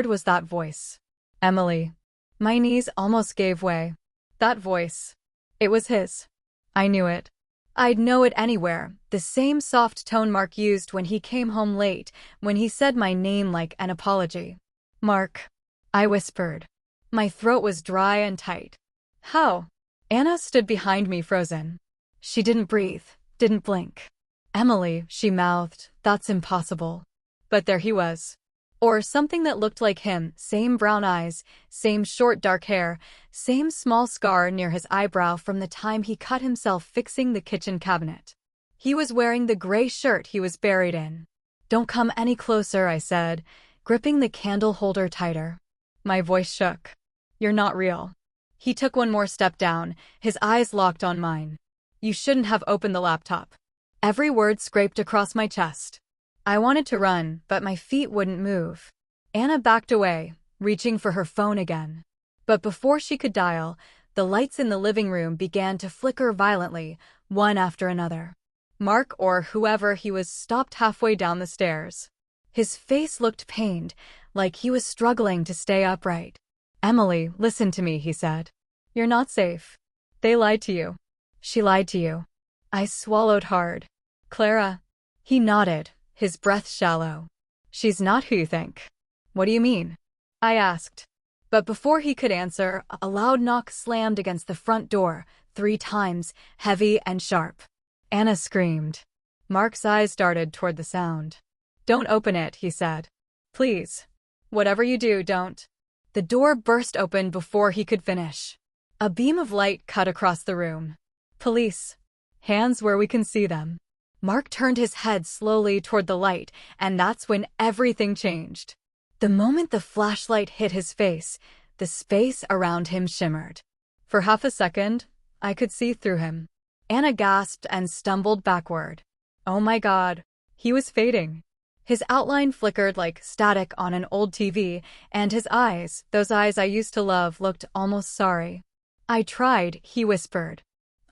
was that voice. Emily. My knees almost gave way. That voice. It was his. I knew it. I'd know it anywhere, the same soft tone Mark used when he came home late, when he said my name like an apology. Mark. I whispered. My throat was dry and tight. How? Anna stood behind me frozen. She didn't breathe, didn't blink. Emily, she mouthed, that's impossible. But there he was. Or something that looked like him, same brown eyes, same short dark hair, same small scar near his eyebrow from the time he cut himself fixing the kitchen cabinet. He was wearing the gray shirt he was buried in. Don't come any closer, I said, gripping the candle holder tighter. My voice shook. You're not real. He took one more step down, his eyes locked on mine. You shouldn't have opened the laptop. Every word scraped across my chest. I wanted to run, but my feet wouldn't move. Anna backed away, reaching for her phone again. But before she could dial, the lights in the living room began to flicker violently, one after another. Mark, or whoever he was, stopped halfway down the stairs. His face looked pained, like he was struggling to stay upright. Emily, listen to me, he said. You're not safe. They lied to you. She lied to you. I swallowed hard. Clara. He nodded, his breath shallow. She's not who you think. What do you mean? I asked. But before he could answer, a loud knock slammed against the front door, 3 times, heavy and sharp. Anna screamed. Mark's eyes darted toward the sound. Don't open it, he said. Please. Whatever you do, don't. The door burst open before he could finish. A beam of light cut across the room. Police. Hands where we can see them. Mark turned his head slowly toward the light, and that's when everything changed. The moment the flashlight hit his face, the space around him shimmered. For half a second, I could see through him. Anna gasped and stumbled backward. Oh my God, he was fading. His outline flickered like static on an old TV, and his eyes, those eyes I used to love, looked almost sorry. I tried, he whispered.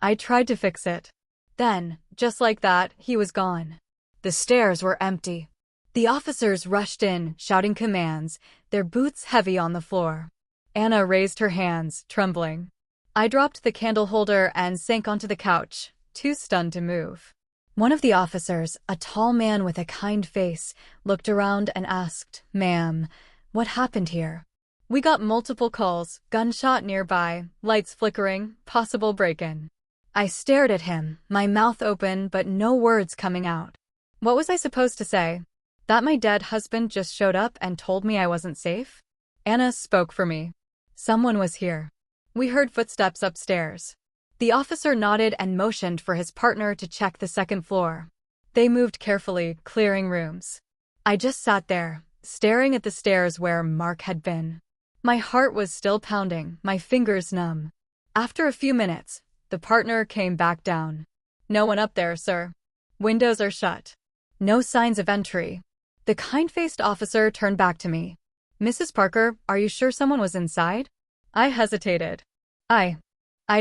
I tried to fix it. Then, just like that, he was gone. The stairs were empty. The officers rushed in, shouting commands, their boots heavy on the floor. Anna raised her hands, trembling. I dropped the candle holder and sank onto the couch, too stunned to move. One of the officers, a tall man with a kind face, looked around and asked, Ma'am, what happened here? We got multiple calls, gunshot nearby, lights flickering, possible break-in. I stared at him, my mouth open but no words coming out. What was I supposed to say? That my dead husband just showed up and told me I wasn't safe? Anna spoke for me. Someone was here. We heard footsteps upstairs. The officer nodded and motioned for his partner to check the second floor. They moved carefully, clearing rooms. I just sat there, staring at the stairs where Mark had been. My heart was still pounding, my fingers numb. After a few minutes, the partner came back down. No one up there, sir. Windows are shut. No signs of entry. The kind-faced officer turned back to me. Mrs. Parker, are you sure someone was inside? I hesitated. I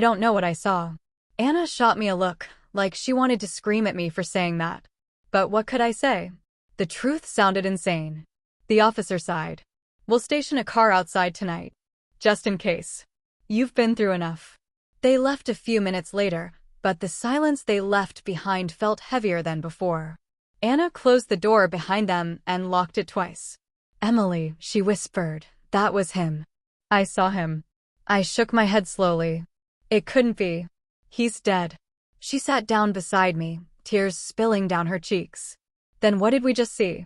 don't know what I saw. Anna shot me a look, like she wanted to scream at me for saying that. But what could I say? The truth sounded insane. The officer sighed. We'll station a car outside tonight. Just in case. You've been through enough. They left a few minutes later, but the silence they left behind felt heavier than before. Anna closed the door behind them and locked it twice. Emily, she whispered, that was him. I saw him. I shook my head slowly. It couldn't be. He's dead. She sat down beside me, tears spilling down her cheeks. Then what did we just see?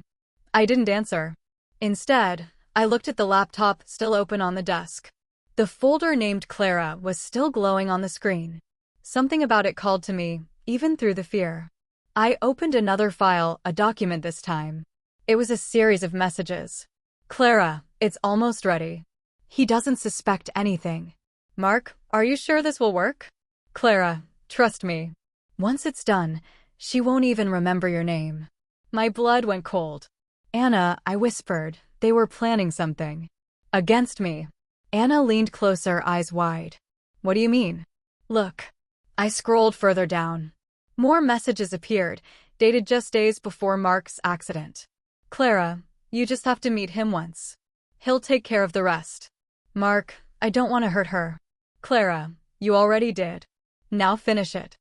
I didn't answer. Instead, I looked at the laptop still open on the desk. The folder named Clara was still glowing on the screen. Something about it called to me, even through the fear. I opened another file, a document this time. It was a series of messages. Clara, it's almost ready. He doesn't suspect anything. Mark, are you sure this will work? Clara, trust me. Once it's done, she won't even remember your name. My blood went cold. Anna, I whispered, they were planning something. Against me. Anna leaned closer, eyes wide. What do you mean? Look. I scrolled further down. More messages appeared, dated just days before Mark's accident. Clara, you just have to meet him once. He'll take care of the rest. Mark, I don't want to hurt her. Clara, you already did. Now finish it.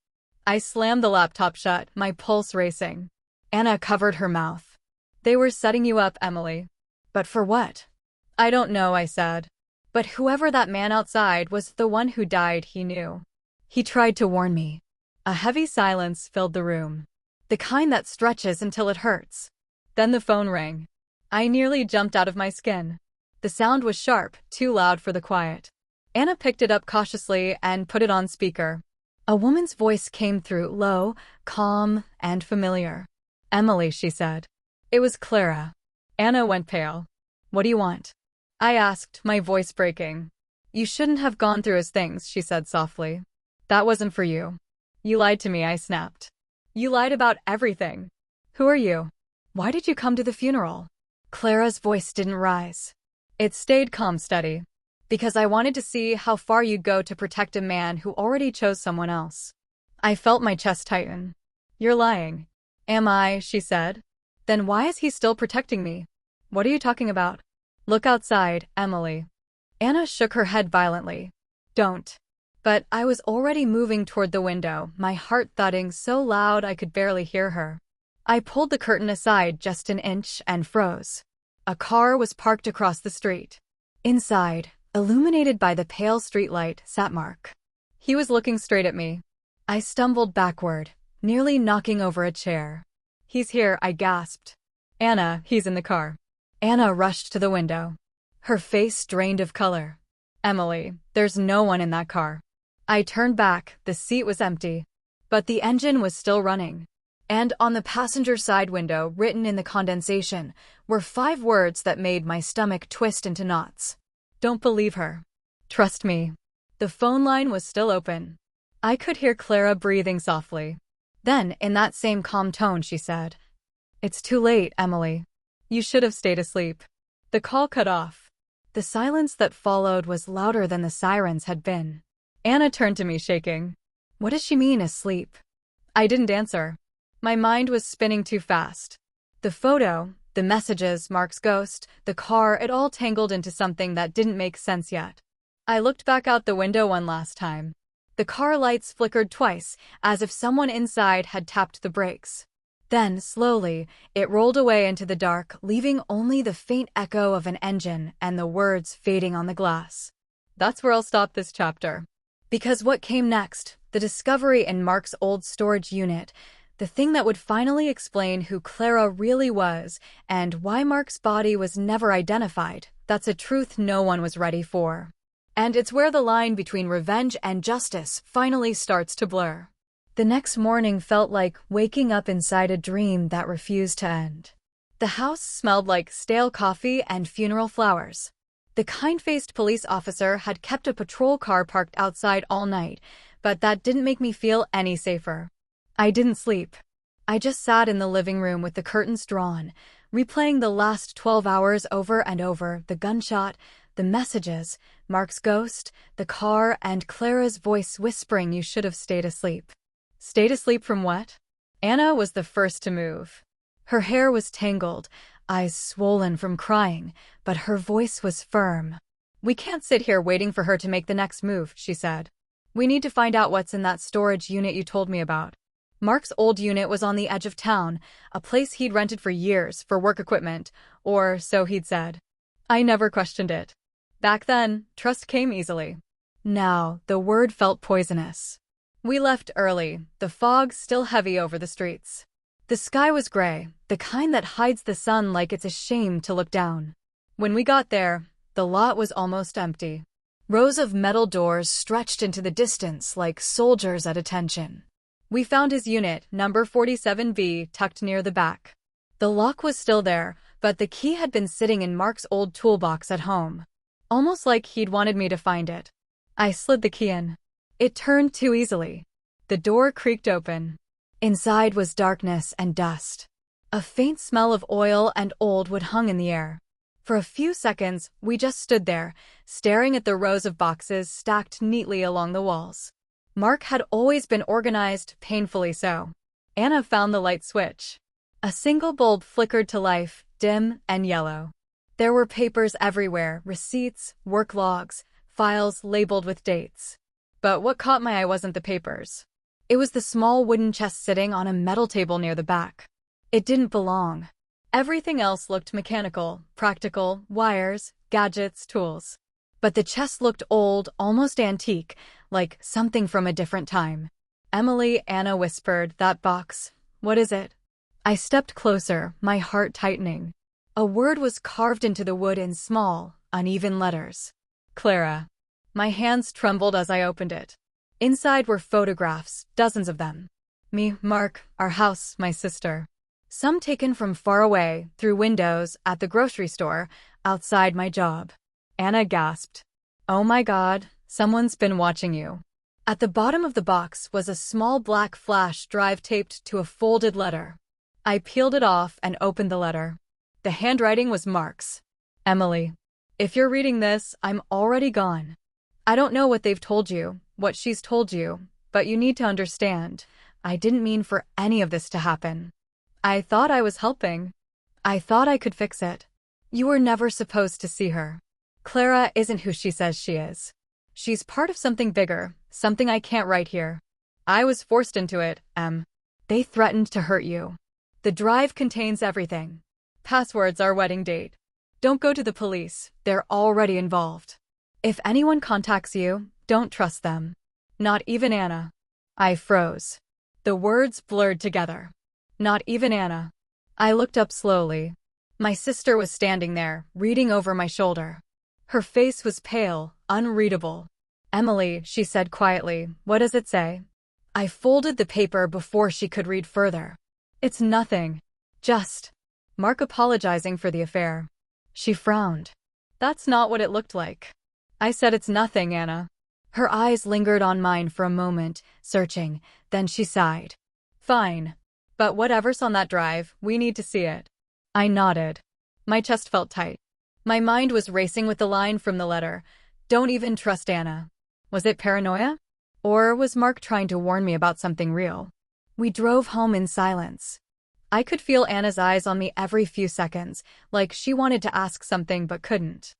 I slammed the laptop shut, my pulse racing. Anna covered her mouth. They were setting you up, Emily. But for what? I don't know, I said. But whoever that man outside was, the one who died, he knew. He tried to warn me. A heavy silence filled the room. The kind that stretches until it hurts. Then the phone rang. I nearly jumped out of my skin. The sound was sharp, too loud for the quiet. Anna picked it up cautiously and put it on speaker. A woman's voice came through, low, calm, and familiar. Emily, she said. It was Clara. Anna went pale. What do you want? I asked, my voice breaking. You shouldn't have gone through his things, she said softly. That wasn't for you. You lied to me, I snapped. You lied about everything. Who are you? Why did you come to the funeral? Clara's voice didn't rise. It stayed calm, steady. Because I wanted to see how far you'd go to protect a man who already chose someone else. I felt my chest tighten. You're lying. Am I? She said. Then why is he still protecting me? What are you talking about? Look outside, Emily. Anna shook her head violently. Don't. But I was already moving toward the window, my heart thudding so loud I could barely hear her. I pulled the curtain aside just an inch and froze. A car was parked across the street. Inside, illuminated by the pale streetlight, sat Mark. He was looking straight at me. I stumbled backward, nearly knocking over a chair. He's here, I gasped. Anna, he's in the car. Anna rushed to the window. Her face drained of color. Emily, there's no one in that car. I turned back, the seat was empty. But the engine was still running. And on the passenger side window, written in the condensation, were 5 words that made my stomach twist into knots. Don't believe her. Trust me. The phone line was still open. I could hear Clara breathing softly. Then, in that same calm tone, she said, It's too late, Emily. You should have stayed asleep. The call cut off. The silence that followed was louder than the sirens had been. Anna turned to me, shaking. What does she mean, asleep? I didn't answer. My mind was spinning too fast. The photo, the messages, Mark's ghost, the car, it all tangled into something that didn't make sense yet. I looked back out the window one last time. The car lights flickered twice, as if someone inside had tapped the brakes. Then, slowly, it rolled away into the dark, leaving only the faint echo of an engine and the words fading on the glass. That's where I'll stop this chapter. Because what came next, the discovery in Mark's old storage unit, the thing that would finally explain who Clara really was and why Mark's body was never identified, that's a truth no one was ready for. And it's where the line between revenge and justice finally starts to blur. The next morning felt like waking up inside a dream that refused to end. The house smelled like stale coffee and funeral flowers. The kind-faced police officer had kept a patrol car parked outside all night, but that didn't make me feel any safer. I didn't sleep. I just sat in the living room with the curtains drawn, replaying the last 12 hours over and over, the gunshot, the messages, Mark's ghost, the car, and Clara's voice whispering you should have stayed asleep. Stayed asleep from what? Anna was the first to move. Her hair was tangled, eyes swollen from crying, but her voice was firm. We can't sit here waiting for her to make the next move, she said. We need to find out what's in that storage unit you told me about. Mark's old unit was on the edge of town, a place he'd rented for years for work equipment, or so he'd said. I never questioned it. Back then, trust came easily. Now, the word felt poisonous. We left early, the fog still heavy over the streets. The sky was gray, the kind that hides the sun like it's a shame to look down. When we got there, the lot was almost empty. Rows of metal doors stretched into the distance like soldiers at attention. We found his unit, number 47B, tucked near the back. The lock was still there, but the key had been sitting in Mark's old toolbox at home. Almost like he'd wanted me to find it. I slid the key in. It turned too easily. The door creaked open. Inside was darkness and dust. A faint smell of oil and old wood hung in the air. For a few seconds, we just stood there, staring at the rows of boxes stacked neatly along the walls. Mark had always been organized, painfully so. Anna found the light switch. A single bulb flickered to life, dim and yellow. There were papers everywhere, receipts, work logs, files labeled with dates. But what caught my eye wasn't the papers. It was the small wooden chest sitting on a metal table near the back. It didn't belong. Everything else looked mechanical, practical, wires, gadgets, tools. But the chest looked old, almost antique, like something from a different time. "Emily," Anna whispered, "that box. What is it?" I stepped closer, my heart tightening. A word was carved into the wood in small, uneven letters. "Clara." My hands trembled as I opened it. Inside were photographs, dozens of them. Me, Mark, our house, my sister. Some taken from far away, through windows, at the grocery store, outside my job. Anna gasped. "Oh my God, someone's been watching you." At the bottom of the box was a small black flash drive taped to a folded letter. I peeled it off and opened the letter. The handwriting was Mark's. "Emily, if you're reading this, I'm already gone. I don't know what they've told you, what she's told you, but you need to understand, I didn't mean for any of this to happen. I thought I was helping. I thought I could fix it. You were never supposed to see her. Clara isn't who she says she is. She's part of something bigger, something I can't write here. I was forced into it, Em. They threatened to hurt you. The drive contains everything. Passwords, our wedding date. Don't go to the police, they're already involved. If anyone contacts you, don't trust them. Not even Anna." I froze. The words blurred together. Not even Anna. I looked up slowly. My sister was standing there, reading over my shoulder. Her face was pale, unreadable. "Emily," she said quietly, "what does it say?" I folded the paper before she could read further. "It's nothing. Just Mark apologizing for the affair." She frowned. "That's not what it looked like." I said, "It's nothing, Anna." Her eyes lingered on mine for a moment, searching, then she sighed. "Fine. But whatever's on that drive, we need to see it." I nodded. My chest felt tight. My mind was racing with the line from the letter, "Don't even trust Anna." Was it paranoia? Or was Mark trying to warn me about something real? We drove home in silence. I could feel Anna's eyes on me every few seconds, like she wanted to ask something but couldn't.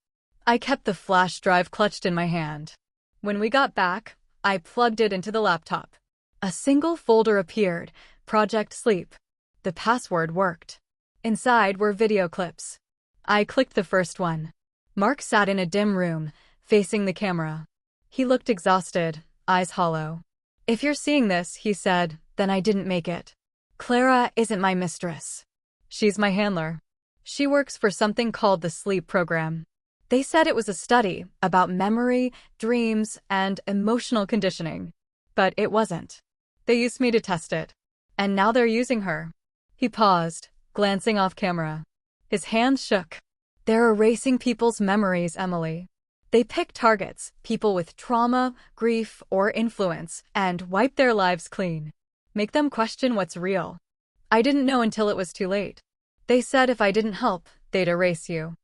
I kept the flash drive clutched in my hand. When we got back, I plugged it into the laptop. A single folder appeared, Project Sleep. The password worked. Inside were video clips. I clicked the first one. Mark sat in a dim room, facing the camera. He looked exhausted, eyes hollow. "If you're seeing this," he said, "then I didn't make it. Clara isn't my mistress. She's my handler. She works for something called the Sleep Program. They said it was a study about memory, dreams, and emotional conditioning. But it wasn't. They used me to test it. And now they're using her." He paused, glancing off camera. His hands shook. "They're erasing people's memories, Emily. They pick targets, people with trauma, grief, or influence, and wipe their lives clean. Make them question what's real. I didn't know until it was too late. They said if I didn't help, they'd erase you."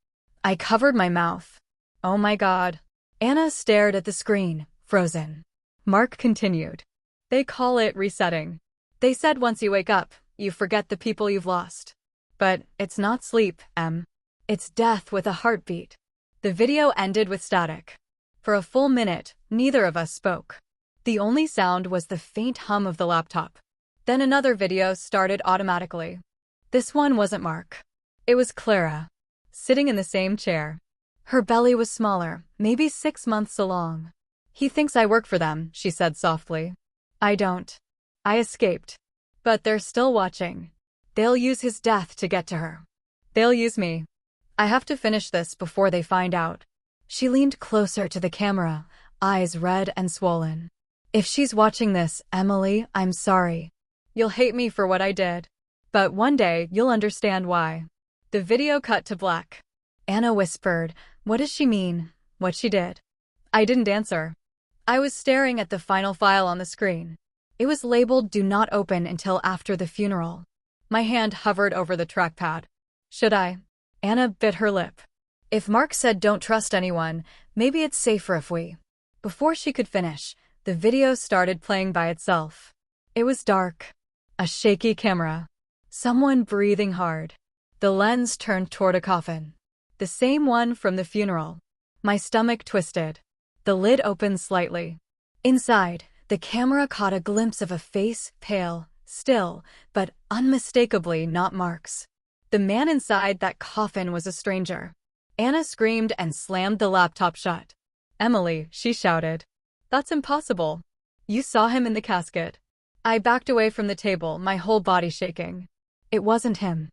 I covered my mouth. "Oh my God." Anna stared at the screen, frozen. Mark continued. "They call it resetting. They said once you wake up, you forget the people you've lost. But it's not sleep, Em. It's death with a heartbeat." The video ended with static. For a full minute, neither of us spoke. The only sound was the faint hum of the laptop. Then another video started automatically. This one wasn't Mark. It was Clara, sitting in the same chair. Her belly was smaller, maybe 6 months along. "He thinks I work for them," she said softly. "I don't." I escaped. "But they're still watching. They'll use his death to get to her. They'll use me. I have to finish this before they find out." She leaned closer to the camera, eyes red and swollen. "If she's watching this, Emily, I'm sorry. You'll hate me for what I did. But one day, you'll understand why." The video cut to black. Anna whispered, "What does she mean? What she did?" I didn't answer. I was staring at the final file on the screen. It was labeled "Do not open until after the funeral." My hand hovered over the trackpad. Should I? Anna bit her lip. If Mark said don't trust anyone, maybe it's safer if we. Before she could finish, the video started playing by itself. It was dark. A shaky camera. Someone breathing hard. The lens turned toward a coffin. The same one from the funeral. My stomach twisted. The lid opened slightly. Inside, the camera caught a glimpse of a face, pale, still, but unmistakably not Mark's. The man inside that coffin was a stranger. Anna screamed and slammed the laptop shut. "Emily," she shouted. "That's impossible. You saw him in the casket." I backed away from the table, my whole body shaking. It wasn't him.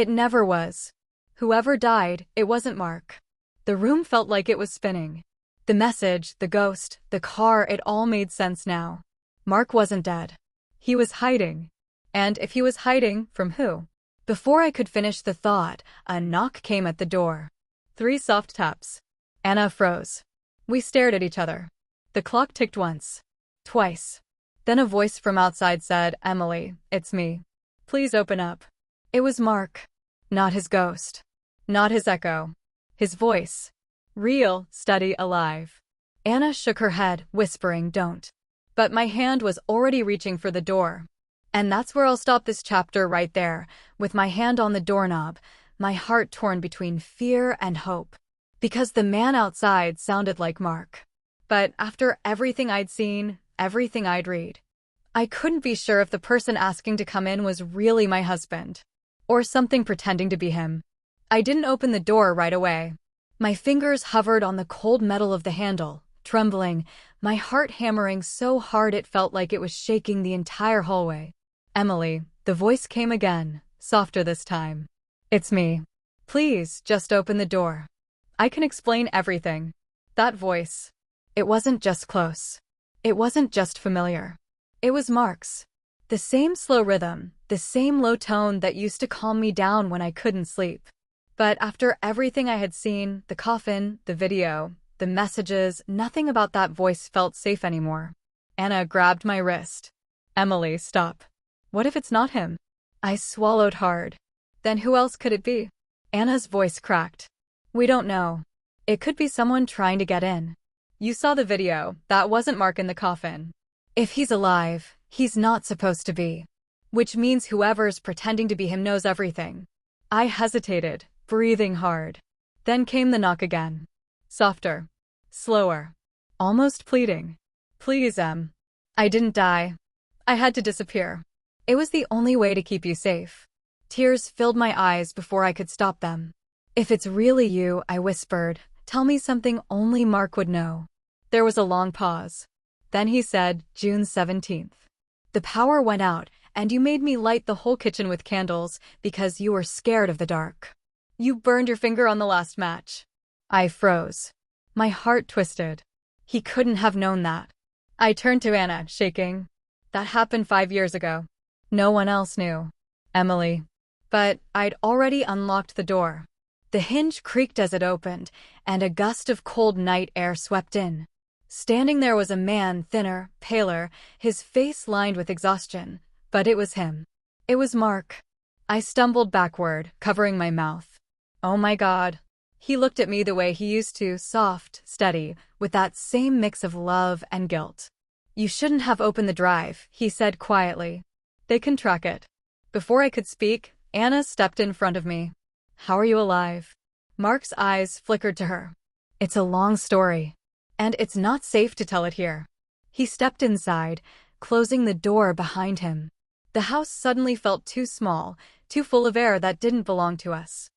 It never was. Whoever died, it wasn't Mark. The room felt like it was spinning. The message, the ghost, the car, it all made sense now. Mark wasn't dead. He was hiding. And if he was hiding, from who? Before I could finish the thought, a knock came at the door. 3 soft taps. Anna froze. We stared at each other. The clock ticked once. Twice. Then a voice from outside said, "Emily, it's me. Please open up." It was Mark. Not his ghost. Not his echo. His voice. Real, steady, alive. Anna shook her head, whispering, "Don't." But my hand was already reaching for the door. And that's where I'll stop this chapter right there, with my hand on the doorknob, my heart torn between fear and hope. Because the man outside sounded like Mark. But after everything I'd seen, everything I'd read, I couldn't be sure if the person asking to come in was really my husband. Or something pretending to be him. I didn't open the door right away. My fingers hovered on the cold metal of the handle, trembling, my heart hammering so hard it felt like it was shaking the entire hallway. "Emily," the voice came again, softer this time. "It's me. Please, just open the door. I can explain everything." That voice. It wasn't just close. It wasn't just familiar. It was Mark's. The same slow rhythm, the same low tone that used to calm me down when I couldn't sleep. But after everything I had seen, the coffin, the video, the messages, nothing about that voice felt safe anymore. Anna grabbed my wrist. "Emily, stop. What if it's not him?" I swallowed hard. Then who else could it be? Anna's voice cracked. "We don't know. It could be someone trying to get in. You saw the video, that wasn't Mark in the coffin. If he's alive, he's not supposed to be. Which means whoever's pretending to be him knows everything." I hesitated, breathing hard. Then came the knock again. Softer. Slower. Almost pleading. "Please, Em. I didn't die. I had to disappear. It was the only way to keep you safe." Tears filled my eyes before I could stop them. "If it's really you," I whispered, "tell me something only Mark would know." There was a long pause. Then he said, "June 17th. The power went out, and you made me light the whole kitchen with candles because you were scared of the dark. You burned your finger on the last match." I froze. My heart twisted. He couldn't have known that. I turned to Anna, shaking. "That happened 5 years ago. No one else knew. Emily." But I'd already unlocked the door. The hinge creaked as it opened, and a gust of cold night air swept in. Standing there was a man, thinner, paler, his face lined with exhaustion. But it was him. It was Mark. I stumbled backward, covering my mouth. Oh my God. He looked at me the way he used to, soft, steady, with that same mix of love and guilt. "You shouldn't have opened the drive," he said quietly. "They can track it." Before I could speak, Anna stepped in front of me. "How are you alive?" Mark's eyes flickered to her. "It's a long story. And it's not safe to tell it here." He stepped inside, closing the door behind him. The house suddenly felt too small, too full of air that didn't belong to us.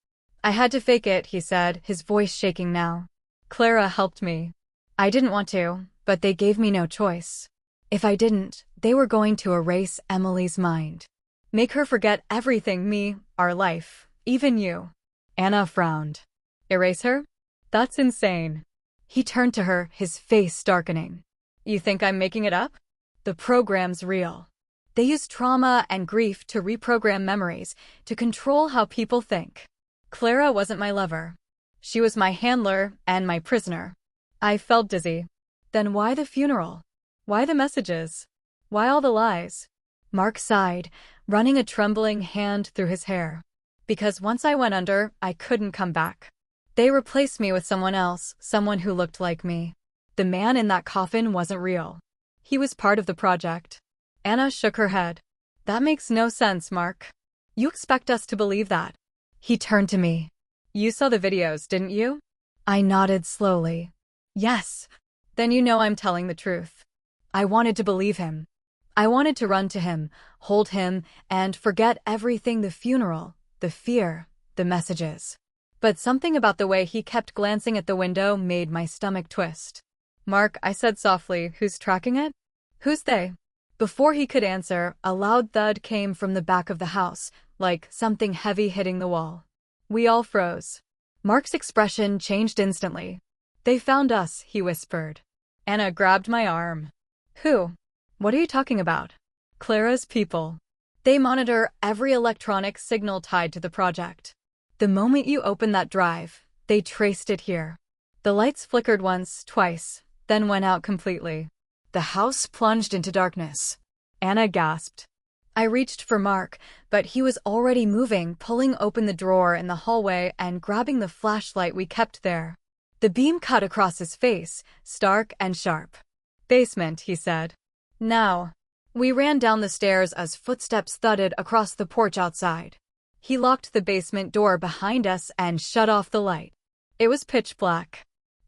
"I had to fake it," he said, his voice shaking now. "Clara helped me. I didn't want to, but they gave me no choice. If I didn't, they were going to erase Emily's mind. Make her forget everything, me, our life, even you." Anna frowned. "Erase her? That's insane." He turned to her, his face darkening. "You think I'm making it up? The program's real. They use trauma and grief to reprogram memories, to control how people think. Clara wasn't my lover. She was my handler and my prisoner." I felt dizzy. Then why the funeral? Why the messages? Why all the lies? Mark sighed, running a trembling hand through his hair. "Because once I went under, I couldn't come back. They replaced me with someone else, someone who looked like me. The man in that coffin wasn't real. He was part of the project. Anna shook her head. That makes no sense, Mark. You expect us to believe that? He turned to me. You saw the videos, didn't you? I nodded slowly. Yes. Then you know I'm telling the truth. I wanted to believe him. I wanted to run to him, hold him, and forget everything: the funeral, the fear, the messages. But something about the way he kept glancing at the window made my stomach twist. Mark, I said softly, who's tracking it? Who's they? Before he could answer, a loud thud came from the back of the house, like something heavy hitting the wall. We all froze. Mark's expression changed instantly. They found us, he whispered. Anna grabbed my arm. Who? What are you talking about? Clara's people. They monitor every electronic signal tied to the project. The moment you opened that drive, they traced it here. The lights flickered once, twice, then went out completely. The house plunged into darkness. Anna gasped. I reached for Mark, but he was already moving, pulling open the drawer in the hallway and grabbing the flashlight we kept there. The beam cut across his face, stark and sharp. Basement, he said. Now. We ran down the stairs as footsteps thudded across the porch outside. He locked the basement door behind us and shut off the light. It was pitch black.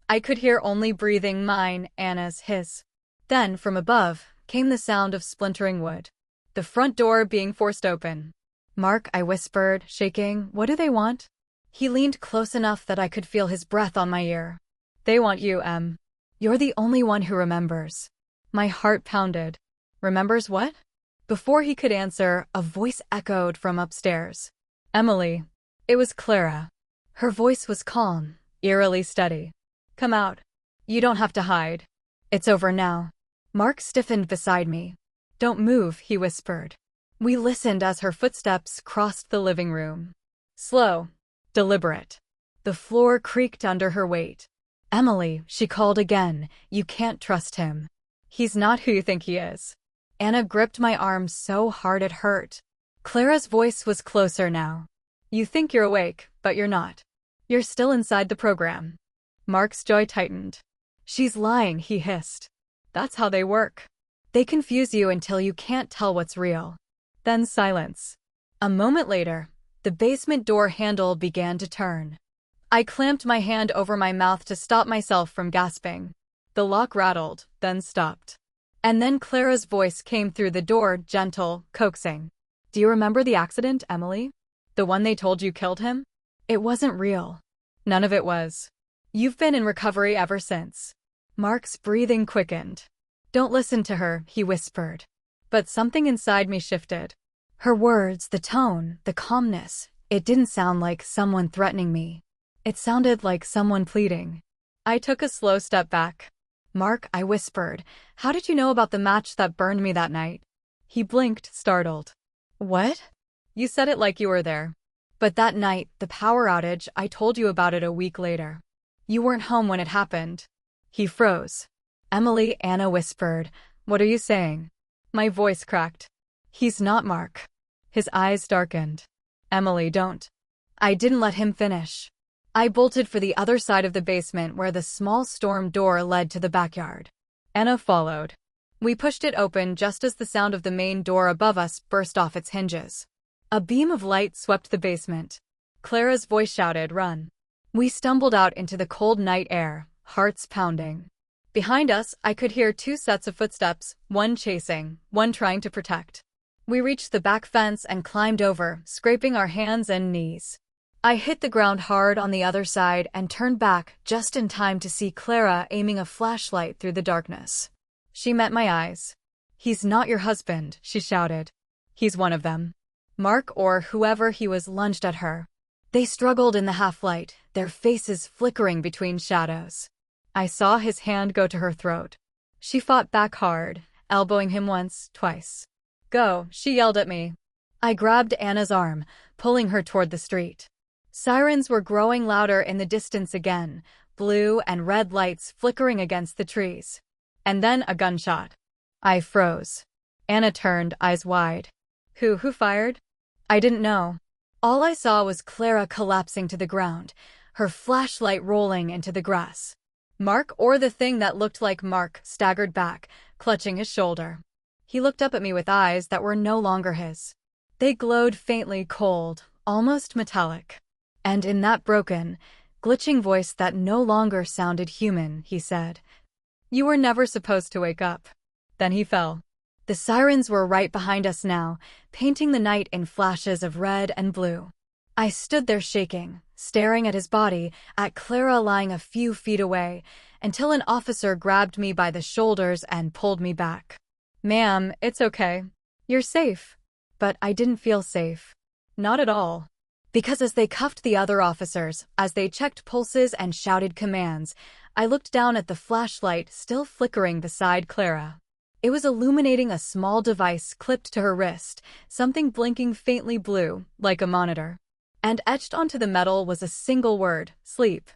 I could hear only breathing, mine, Anna's, his. Then, from above, came the sound of splintering wood. The front door being forced open. Mark, I whispered, shaking, what do they want? He leaned close enough that I could feel his breath on my ear. They want you, Em. You're the only one who remembers. My heart pounded. Remembers what? Before he could answer, a voice echoed from upstairs. Emily. It was Clara. Her voice was calm, eerily steady. Come out. You don't have to hide. It's over now. Mark stiffened beside me. Don't move, he whispered. We listened as her footsteps crossed the living room. Slow. Deliberate. The floor creaked under her weight. Emily, she called again, you can't trust him. He's not who you think he is. Anna gripped my arm so hard it hurt. Clara's voice was closer now. You think you're awake, but you're not. You're still inside the program. Mark's jaw tightened. She's lying, he hissed. That's how they work. They confuse you until you can't tell what's real. Then silence. A moment later, the basement door handle began to turn. I clamped my hand over my mouth to stop myself from gasping. The lock rattled, then stopped. And then Clara's voice came through the door, gentle, coaxing. Do you remember the accident, Emily? The one they told you killed him? It wasn't real. None of it was. You've been in recovery ever since. Mark's breathing quickened. Don't listen to her, he whispered. But something inside me shifted. Her words, the tone, the calmness, it didn't sound like someone threatening me. It sounded like someone pleading. I took a slow step back. Mark, I whispered, how did you know about the match that burned me that night? He blinked, startled. What? You said it like you were there. But that night, the power outage, I told you about it a week later. You weren't home when it happened. He froze. Emily, Anna whispered, what are you saying? My voice cracked. He's not Mark. His eyes darkened. Emily, don't. I didn't let him finish. I bolted for the other side of the basement where the small storm door led to the backyard. Anna followed. We pushed it open just as the sound of the main door above us burst off its hinges. A beam of light swept the basement. Clara's voice shouted, run. We stumbled out into the cold night air, hearts pounding. Behind us, I could hear two sets of footsteps, one chasing, one trying to protect. We reached the back fence and climbed over, scraping our hands and knees. I hit the ground hard on the other side and turned back just in time to see Clara aiming a flashlight through the darkness. She met my eyes. He's not your husband, she shouted. He's one of them. Mark or whoever he was lunged at her. They struggled in the half-light, their faces flickering between shadows. I saw his hand go to her throat. She fought back hard, elbowing him once, twice. Go, she yelled at me. I grabbed Anna's arm, pulling her toward the street. Sirens were growing louder in the distance again, blue and red lights flickering against the trees. And then a gunshot. I froze. Anna turned, eyes wide. Who fired? I didn't know. All I saw was Clara collapsing to the ground, her flashlight rolling into the grass. Mark, or the thing that looked like Mark, staggered back, clutching his shoulder. He looked up at me with eyes that were no longer his. They glowed faintly cold, almost metallic. And in that broken, glitching voice that no longer sounded human, he said, "You were never supposed to wake up." Then he fell. The sirens were right behind us now, painting the night in flashes of red and blue. I stood there shaking, staring at his body, at Clara lying a few feet away, until an officer grabbed me by the shoulders and pulled me back. "Ma'am, it's okay. You're safe." But I didn't feel safe. Not at all. Because as they cuffed the other officers, as they checked pulses and shouted commands, I looked down at the flashlight still flickering beside Clara. It was illuminating a small device clipped to her wrist, something blinking faintly blue, like a monitor. And etched onto the metal was a single word: sleep.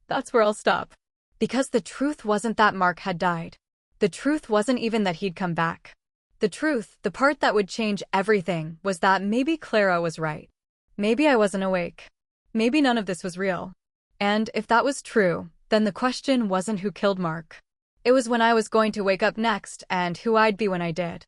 That's where I'll stop. Because the truth wasn't that Mark had died. The truth wasn't even that he'd come back. The truth, the part that would change everything, was that maybe Clara was right. Maybe I wasn't awake. Maybe none of this was real. And if that was true, then the question wasn't who killed Mark. It was when I was going to wake up next and who I'd be when I did.